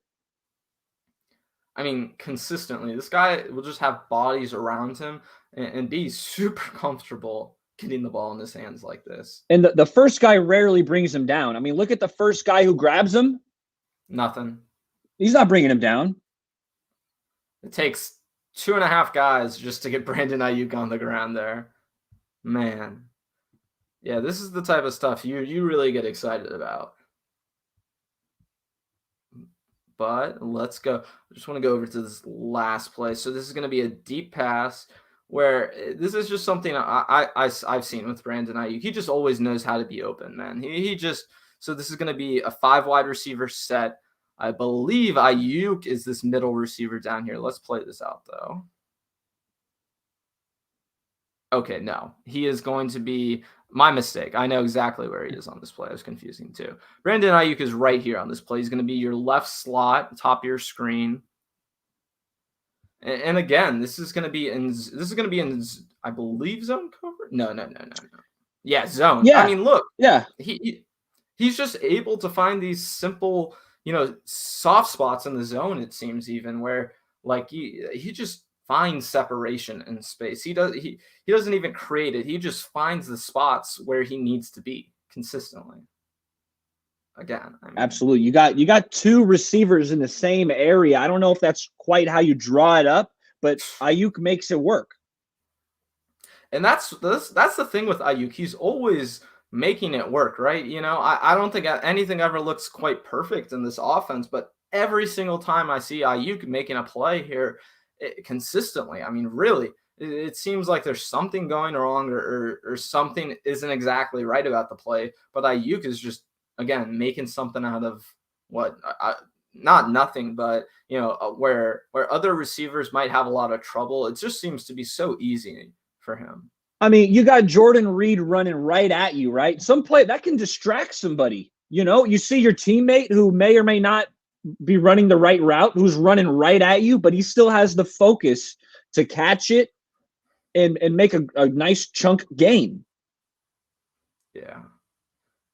I mean, consistently, this guy will just have bodies around him and be super comfortable getting the ball in his hands like this. And the first guy rarely brings him down. I mean, look at the first guy who grabs him. Nothing. He's not bringing him down. It takes 2.5 guys just to get Brandon Aiyuk on the ground there. Man. Yeah, this is the type of stuff you really get excited about. But let's go. I just want to go over to this last play. So this is going to be a deep pass where this is just something I've seen with Brandon Aiyuk. He just always knows how to be open, man. So this is going to be a 5 wide receiver set. I believe Aiyuk is this middle receiver down here. Let's play this out, though. Okay, no. He is going to be my mistake. I know exactly where he is on this play. I was confusing, too. Brandon Aiyuk is right here on this play. He's going to be your left slot, top of your screen. And again, this is going to be in I believe zone cover. No. Yeah, zone. Yeah. I mean, look. Yeah. He's just able to find these simple, soft spots in the zone, it seems, even where like he just finds separation in space. He doesn't even create it. He just finds the spots where he needs to be consistently. Again, absolutely. You got 2 receivers in the same area. I don't know if that's quite how you draw it up, but Aiyuk makes it work. And that's the thing with Aiyuk. He's always making it work, right? I don't think anything ever looks quite perfect in this offense, but every single time I see Aiyuk making a play here consistently, I mean, really, it seems like there's something going wrong or something isn't exactly right about the play. But Aiyuk is just, again, making something out of what, not nothing, but, where other receivers might have a lot of trouble. It just seems to be so easy for him. I mean, you got Jordan Reed running right at you, right? Some play that can distract somebody. You see your teammate who may or may not be running the right route, who's running right at you, but he still has the focus to catch it and make a nice chunk gain. Yeah.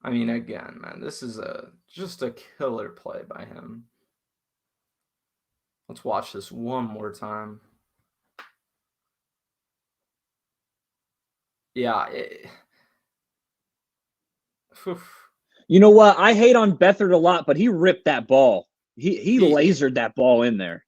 I mean, again, man, this is just a killer play by him. Let's watch this one more time. Yeah. You know what? I hate on Beathard a lot, but he ripped that ball. He lasered that ball in there.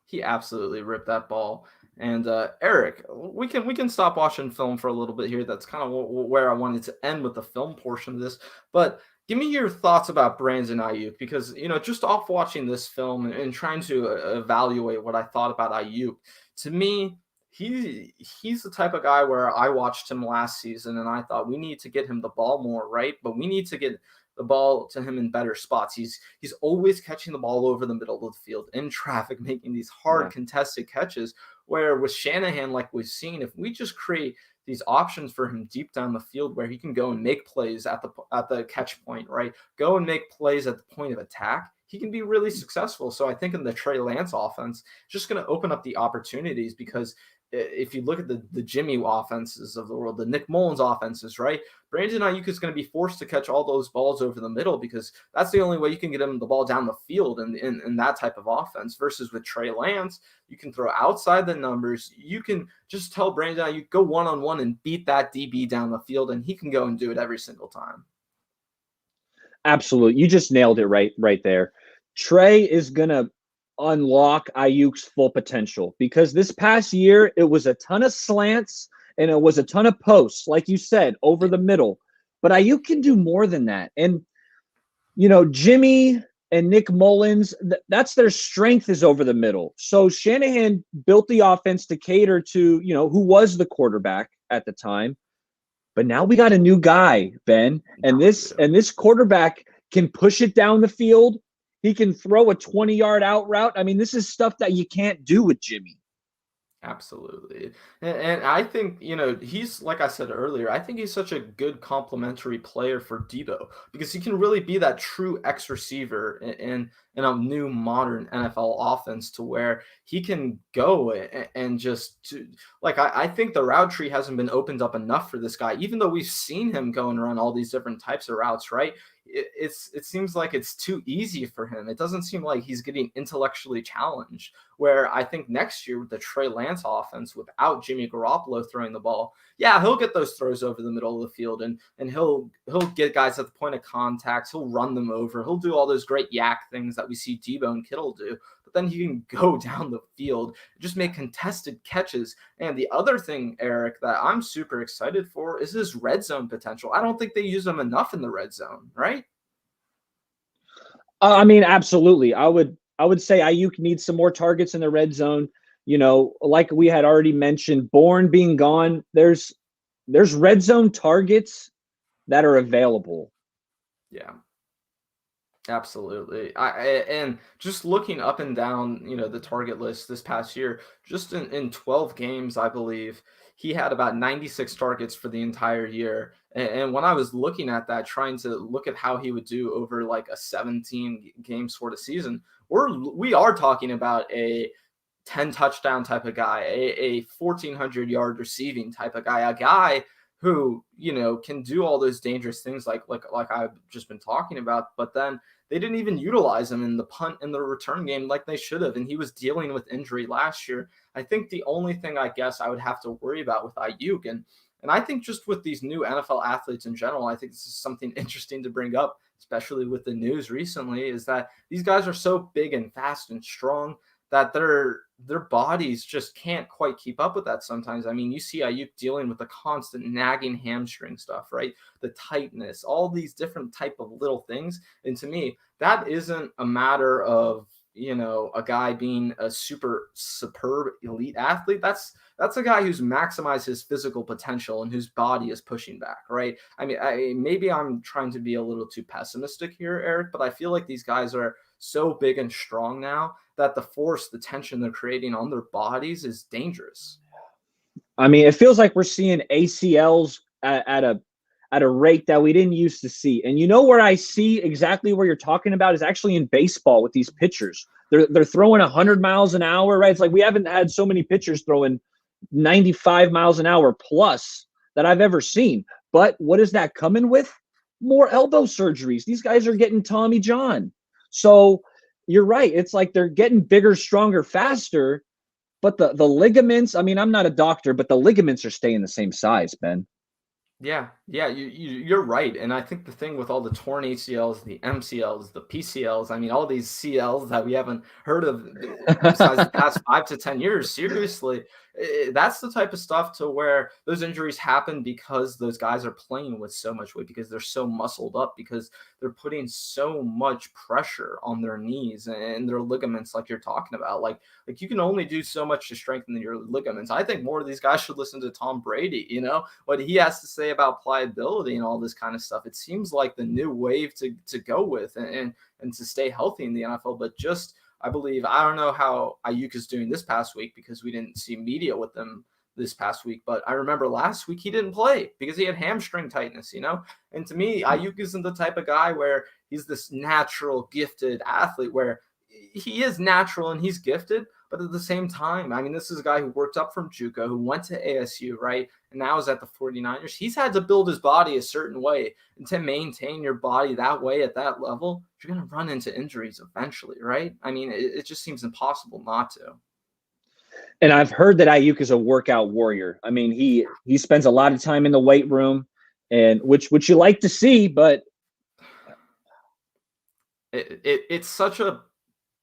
He absolutely ripped that ball. And Eric, we can stop watching film for a little bit here. That's kind of where I wanted to end with the film portion of this. But give me your thoughts about Brandon Aiyuk, because just off watching this film and trying to evaluate what I thought about Aiyuk, to me, he's the type of guy where I watched him last season and I thought we need to get him the ball more, right? But we need to get the ball to him in better spots. He's always catching the ball over the middle of the field in traffic, making these hard contested catches. Where with Shanahan, like we've seen, if we just create these options for him deep down the field where he can go and make plays at the catch point, right? Go and make plays at the point of attack. He can be really successful. So I think in the Trey Lance offense, it's just going to open up the opportunities, because if you look at the Jimmy offenses of the world, the Nick Mullins offenses, right? Brandon Aiyuk is going to be forced to catch all those balls over the middle, because that's the only way you can get him the ball down the field in that type of offense. Versus with Trey Lance, you can throw outside the numbers. You can just tell Brandon Aiyuk, go one-on-one and beat that DB down the field, and he can go and do it every single time. Absolutely. You just nailed it right there. Trey is going to unlock Aiyuk's full potential, because this past year it was a ton of slants and it was a ton of posts, like you said, over the middle. But Aiyuk can do more than that. And, Jimmy and Nick Mullins, that's their strength, is over the middle. So Shanahan built the offense to cater to, who was the quarterback at the time. But now we got a new guy, Ben, and this quarterback can push it down the field. He can throw a 20-yard out route. I mean, this is stuff that you can't do with Jimmy. Absolutely. And I think, he's, like I said earlier, I think he's such a good complementary player for Debo, because he can really be that true X receiver in a new modern NFL offense, to where he can go and just, I think the route tree hasn't been opened up enough for this guy, even though we've seen him go and run all these different types of routes, right? It seems like it's too easy for him. It doesn't seem like he's getting intellectually challenged, where I think next year with the Trey Lance offense, without Jimmy Garoppolo throwing the ball, he'll get those throws over the middle of the field, and he'll get guys at the point of contact. He'll run them over. He'll do all those great yak things that we see Debo and Kittle do. But then he can go down the field, just make contested catches. And the other thing, Eric, that I'm super excited for is his red zone potential. I don't think they use him enough in the red zone, right? I mean, absolutely. I would say Aiyuk needs some more targets in the red zone. Like we had already mentioned, Bourne being gone, there's red zone targets that are available. Yeah. Absolutely. And just looking up and down, the target list this past year, just in 12 games, I believe he had about 96 targets for the entire year. And when I was looking at that, trying to look at how he would do over like a 17 game sort of season, we are talking about a 10 touchdown type of guy, a 1,400 yard receiving type of guy, a guy who, can do all those dangerous things like I've just been talking about. But then they didn't even utilize him in the punt and the return game like they should have. And he was dealing with injury last year. I think the only thing I guess I would have to worry about with Aiyuk, and I think just with these new NFL athletes in general, I think this is something interesting to bring up, especially with the news recently, is that these guys are so big and fast and strong that their bodies just can't quite keep up with that sometimes. I mean, you see Aiyuk dealing with the constant nagging hamstring stuff, right? The tightness, all these different type of little things. And to me, that isn't a matter of, a guy being a superb elite athlete. That's a guy who's maximized his physical potential and whose body is pushing back, right? I mean, maybe I'm trying to be a little too pessimistic here, Eric, but I feel like these guys are so big and strong now that the tension they're creating on their bodies is dangerous. I mean, it feels like we're seeing ACLs at a rate that we didn't used to see. And where I see exactly where you're talking about is actually in baseball with these pitchers. They're throwing 100 miles an hour, right? It's like we haven't had so many pitchers throwing 95 miles an hour plus that I've ever seen. But what is that coming with? More elbow surgeries. These guys are getting Tommy John. So you're right. It's like they're getting bigger, stronger, faster. But the ligaments, I mean, I'm not a doctor, but the ligaments are staying the same size, Ben. Yeah, you're right. And I think the thing with all the torn ACLs, the MCLs, the PCLs, I mean, all these CLs that we haven't heard of besides the past 5 to 10 years, seriously, That's the type of stuff to where those injuries happen because those guys are playing with so much weight, because they're so muscled up, because they're putting so much pressure on their knees and their ligaments, like you're talking about. Like you can only do so much to strengthen your ligaments. I think more of these guys should listen to Tom Brady, what he has to say about pliability and all this kind of stuff. It seems like the new wave to go with and to stay healthy in the NFL. But just, I believe, I don't know how Aiyuk is doing this past week because we didn't see media with them this past week. But I remember last week he didn't play because he had hamstring tightness, And to me, Aiyuk isn't the type of guy where he's this natural, gifted athlete where he is natural and he's gifted. But at the same time, I mean, this is a guy who worked up from JUCO, who went to ASU, right? And now is at the 49ers. He's had to build his body a certain way. And to maintain your body that way at that level, you're going to run into injuries eventually, right? I mean, it just seems impossible not to. And I've heard that Aiyuk is a workout warrior. I mean, he spends a lot of time in the weight room, and which you like to see, but it's such a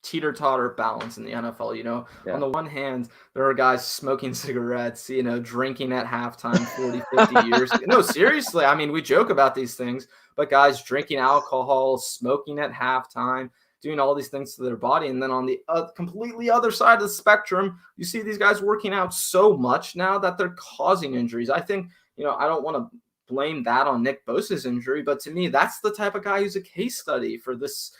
teeter-totter balance in the NFL. Yeah. On the one hand, there are guys smoking cigarettes, drinking at halftime 40, 50 years. No, seriously. I mean, we joke about these things, but guys drinking alcohol, smoking at halftime, doing all these things to their body. And then on the completely other side of the spectrum, you see these guys working out so much now that they're causing injuries. I think, I don't want to blame that on Nick Bosa's injury, but to me, that's the type of guy who's a case study for this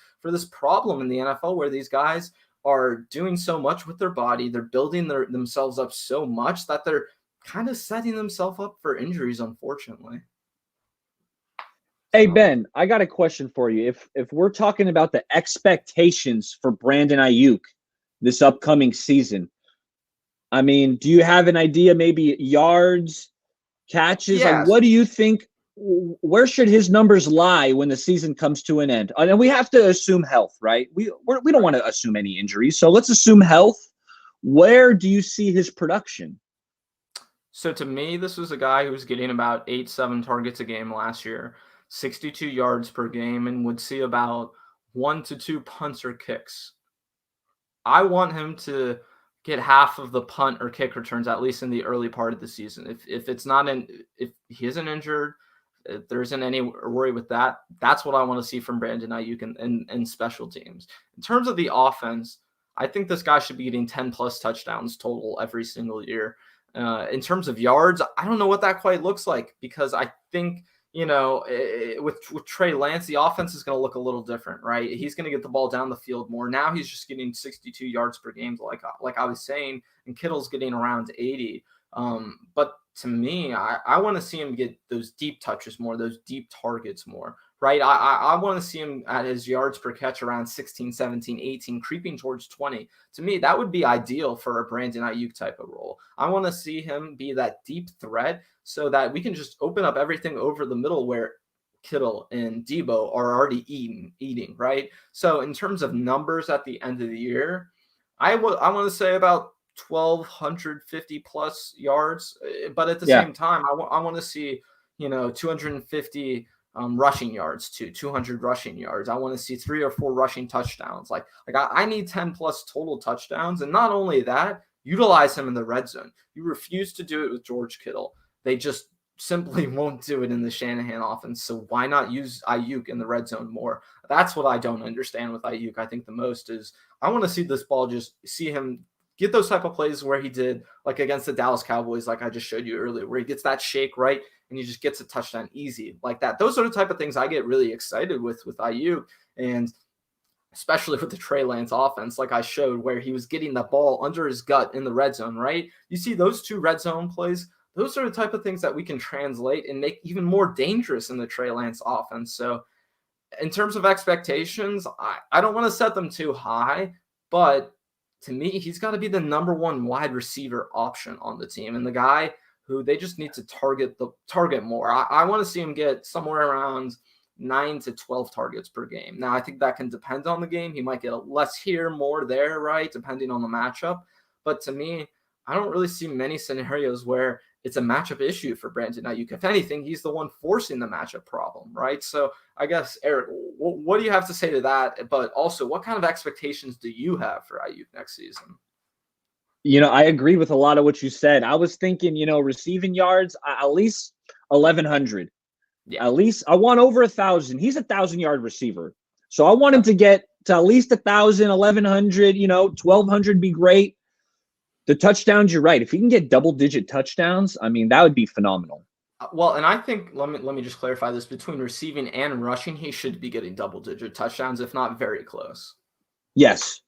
problem in the NFL, where these guys are doing so much with their body. They're building themselves up so much that they're kind of setting themselves up for injuries, unfortunately. Hey, Ben, I got a question for you. If we're talking about the expectations for Brandon Aiyuk this upcoming season, I mean, do you have an idea, maybe yards, catches? Yes. Like, what do you think? Where should his numbers lie when the season comes to an end? And we have to assume health, right? We don't want to assume any injuries. So let's assume health. Where do you see his production? So to me, this was a guy who was getting about 8-7 targets a game last year, 62 yards per game, and would see about 1 to 2 punts or kicks. I want him to get half of the punt or kick returns, at least in the early part of the season. If he isn't injured, if there isn't any worry with that, that's what I want to see from Brandon Aiyuk and special teams. In terms of the offense, I think this guy should be getting 10 plus touchdowns total every single year. In terms of yards, I don't know what that quite looks like, because I think, with Trey Lance, the offense is going to look a little different, right? He's going to get the ball down the field more. Now he's just getting 62 yards per game, like I was saying, and Kittle's getting around 80. But to me, I want to see him get those deep touches more, those deep targets more, right? I want to see him at his yards per catch around 16, 17, 18, creeping towards 20. To me, that would be ideal for a Brandon Aiyuk type of role. I want to see him be that deep threat so that we can just open up everything over the middle where Kittle and Debo are already eating, right? So in terms of numbers at the end of the year, I want to say about 1,250 plus yards, but at the same time, I want to see 250 rushing yards to 200 rushing yards. I want to see 3 or 4 rushing touchdowns. Like I need 10 plus total touchdowns, and not only that, utilize him in the red zone. You refuse to do it with George Kittle. They just simply won't do it in the Shanahan offense. So why not use Aiyuk in the red zone more? That's what I don't understand with Aiyuk. I think the most is I want to see this ball, just see him get those type of plays where he did, like against the Dallas Cowboys, like I just showed you earlier, where he gets that shake right and he just gets a touchdown easy like that. Those are the type of things I get really excited with Aiyuk, and especially with the Trey Lance offense, like I showed, where he was getting the ball under his gut in the red zone, right? You see those 2 red zone plays, those are the type of things that we can translate and make even more dangerous in the Trey Lance offense. So in terms of expectations, I don't want to set them too high, but to me, he's got to be the number 1 wide receiver option on the team, and the guy who they just need to target more. I want to see him get somewhere around 9 to 12 targets per game. Now, I think that can depend on the game. He might get less here, more there, right, depending on the matchup. But to me, I don't really see many scenarios where it's a matchup issue for Brandon Aiyuk. If anything, he's the one forcing the matchup problem, right? So I guess, Eric, what do you have to say to that? But also, what kind of expectations do you have for Aiyuk next season? I agree with a lot of what you said. I was thinking, receiving yards, at least 1,100. Yeah. At least I want over 1,000. He's a 1,000-yard receiver. So I want him to get to at least 1,000, 1,100, 1,200 be great. The touchdowns, you're right. If he can get double-digit touchdowns, I mean, that would be phenomenal. Well, and I think let me just clarify this: between receiving and rushing, he should be getting double-digit touchdowns, if not very close. Yes.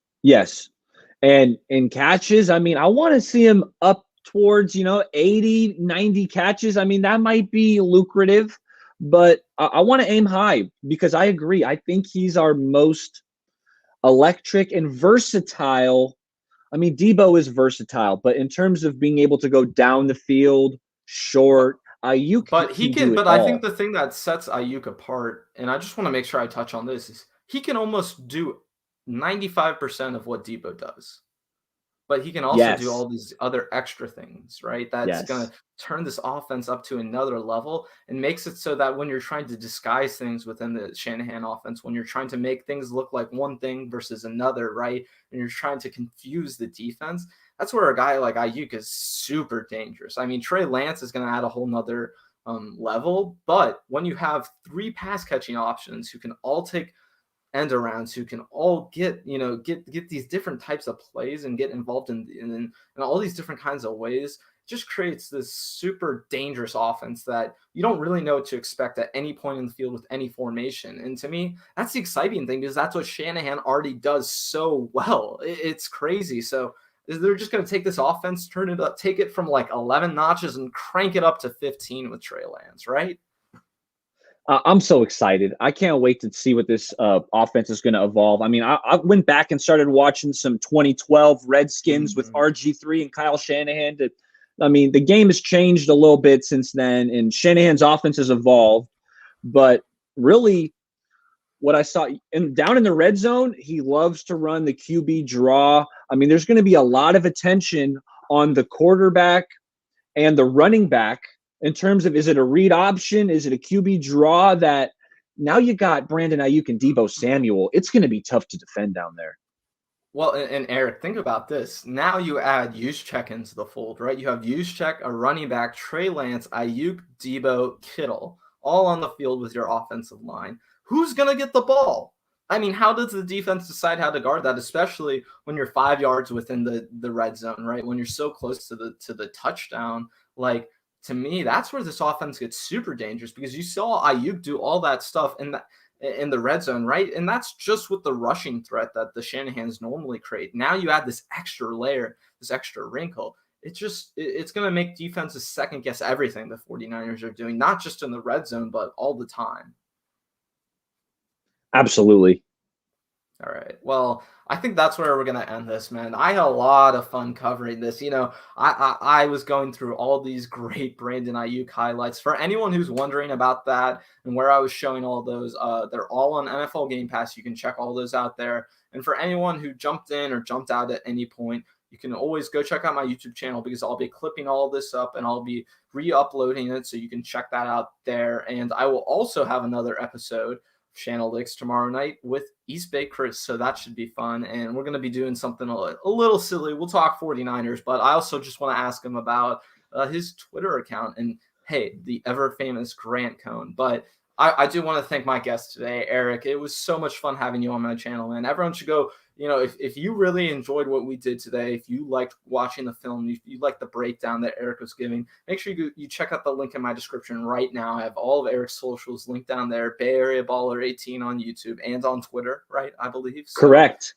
And in catches, I mean, I want to see him up towards, 80, 90 catches. I mean, that might be lucrative, but I want to aim high because I agree. I think he's our most electric and versatile. I mean, Debo is versatile, but in terms of being able to go down the field, short, Aiyuk But he can. do it But I all. think the thing that sets Aiyuk apart, and I just want to make sure I touch on this, is he can almost do 95% of what Debo does. But he can also do all these other extra things, right? That's going to turn this offense up to another level and makes it so that when you're trying to disguise things within the Shanahan offense, when you're trying to make things look like one thing versus another, right? And you're trying to confuse the defense, that's where a guy like Aiyuk is super dangerous. I mean, Trey Lance is going to add a whole nother level, but when you have 3 pass catching options who can all take end arounds, who can all get these different types of plays and get involved in all these different kinds of ways, just creates this super dangerous offense that you don't really know what to expect at any point in the field with any formation. And to me, that's the exciting thing, because that's what Shanahan already does so well. It's crazy. So they're just going to take this offense, turn it up, take it from like 11 notches and crank it up to 15 with Trey Lance, right? I'm so excited. I can't wait to see what this offense is going to evolve. I mean, I went back and started watching some 2012 Redskins with RG3 and Kyle Shanahan. I mean, the game has changed a little bit since then, and Shanahan's offense has evolved. But really, what I saw down in the red zone, he loves to run the QB draw. I mean, there's going to be a lot of attention on the quarterback and the running back in terms of, is it a read option? Is it a QB draw? That now you got Brandon Aiyuk and Debo Samuel. It's going to be tough to defend down there. Well, and Eric, think about this. Now you add Juszczyk into the fold, right? You have Juszczyk, a running back, Trey Lance, Aiyuk, Debo, Kittle, all on the field with your offensive line. Who's going to get the ball? I mean, how does the defense decide how to guard that, especially when you're 5 yards within the red zone, right? When you're so close to the touchdown, like, to me, that's where this offense gets super dangerous, because you saw Aiyuk do all that stuff in the red zone, right? And that's just with the rushing threat that the Shanahans normally create. Now you add this extra layer, this extra wrinkle. It's going to make defenses second guess everything the 49ers are doing, not just in the red zone, but all the time. Absolutely. All right. Well, I think that's where we're going to end this, man. I had a lot of fun covering this. I was going through all these great Brandon Aiyuk highlights. For anyone who's wondering about that and where I was showing all those, they're all on NFL GamePass. You can check all those out there. And for anyone who jumped in or jumped out at any point, you can always go check out my YouTube channel, because I'll be clipping all this up and I'll be re-uploading it, so you can check that out there. And I will also have another episode Shanalytics tomorrow night with East Bay Chris, so that should be fun. And we're going to be doing something a little silly. We'll talk 49ers, but I also just want to ask him about his Twitter account and, hey, the ever famous Grant Cone. But I do want to thank my guest today, Eric. It was so much fun having you on my channel, man. Everyone should go, if you really enjoyed what we did today, if you liked watching the film, if you liked the breakdown that Eric was giving, make sure you check out the link in my description right now. I have all of Eric's socials linked down there, BayAreaBaller 18 on YouTube and on Twitter, right? I believe. So Correct.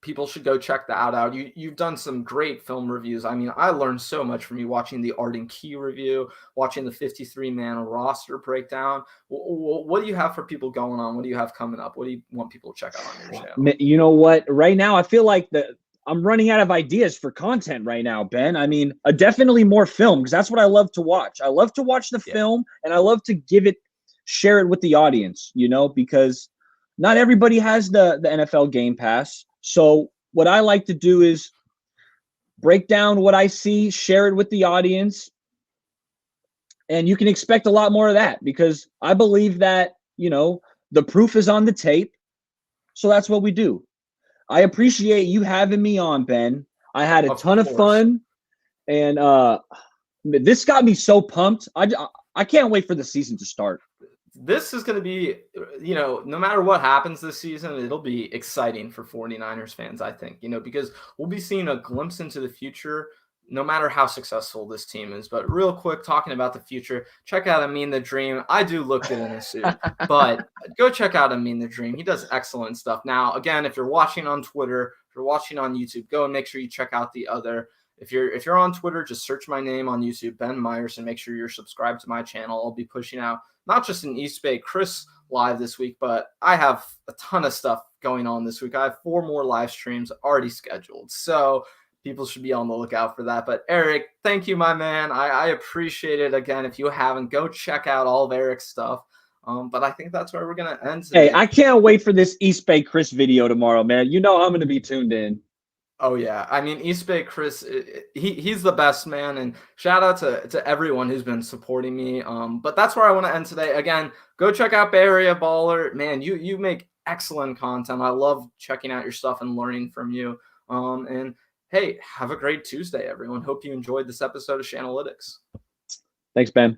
people should go check that out. You've done some great film reviews. I mean, I learned so much from you watching the Arden Key review, watching the 53-man roster breakdown. What do you have for people going on? What do you have coming up? What do you want people to check out on your channel? You know what? Right now, I feel like I'm running out of ideas for content right now, Ben. I mean, definitely more film, because that's what I love to watch. I love to watch the film, and I love to share it with the audience, because not everybody has the NFL Game Pass. So what I like to do is break down what I see, share it with the audience, and you can expect a lot more of that, because I believe that, the proof is on the tape. So that's what we do. I appreciate you having me on, Ben. I had a ton of course. fun, and this got me so pumped. I can't wait for the season to start. This is going to be, no matter what happens this season, it'll be exciting for 49ers fans, I think, because we'll be seeing a glimpse into the future, no matter how successful this team is. But real quick, talking about the future, check out Amin the Dream. I do look good in a suit, but go check out Amin the Dream. He does excellent stuff. Now, again, if you're watching on Twitter, if you're watching on YouTube, go and make sure you check out the other. If you're on Twitter, just search my name on YouTube, Ben Meyerson. Make sure you're subscribed to my channel. I'll be pushing out not just an East Bay Chris live this week, but I have a ton of stuff going on this week. I have 4 more live streams already scheduled, so people should be on the lookout for that. But Eric, thank you, my man. I appreciate it. Again, if you haven't, go check out all of Eric's stuff. But I think that's where we're going to end today. Hey, I can't wait for this East Bay Chris video tomorrow, man. You know I'm going to be tuned in. Oh, yeah. I mean, East Bay Chris, he's the best, man. And shout out to everyone who's been supporting me. But that's where I want to end today. Again, go check out BayAreaBaller. Man, you make excellent content. I love checking out your stuff and learning from you. And hey, have a great Tuesday, everyone. Hope you enjoyed this episode of Shanalytics. Thanks, Ben.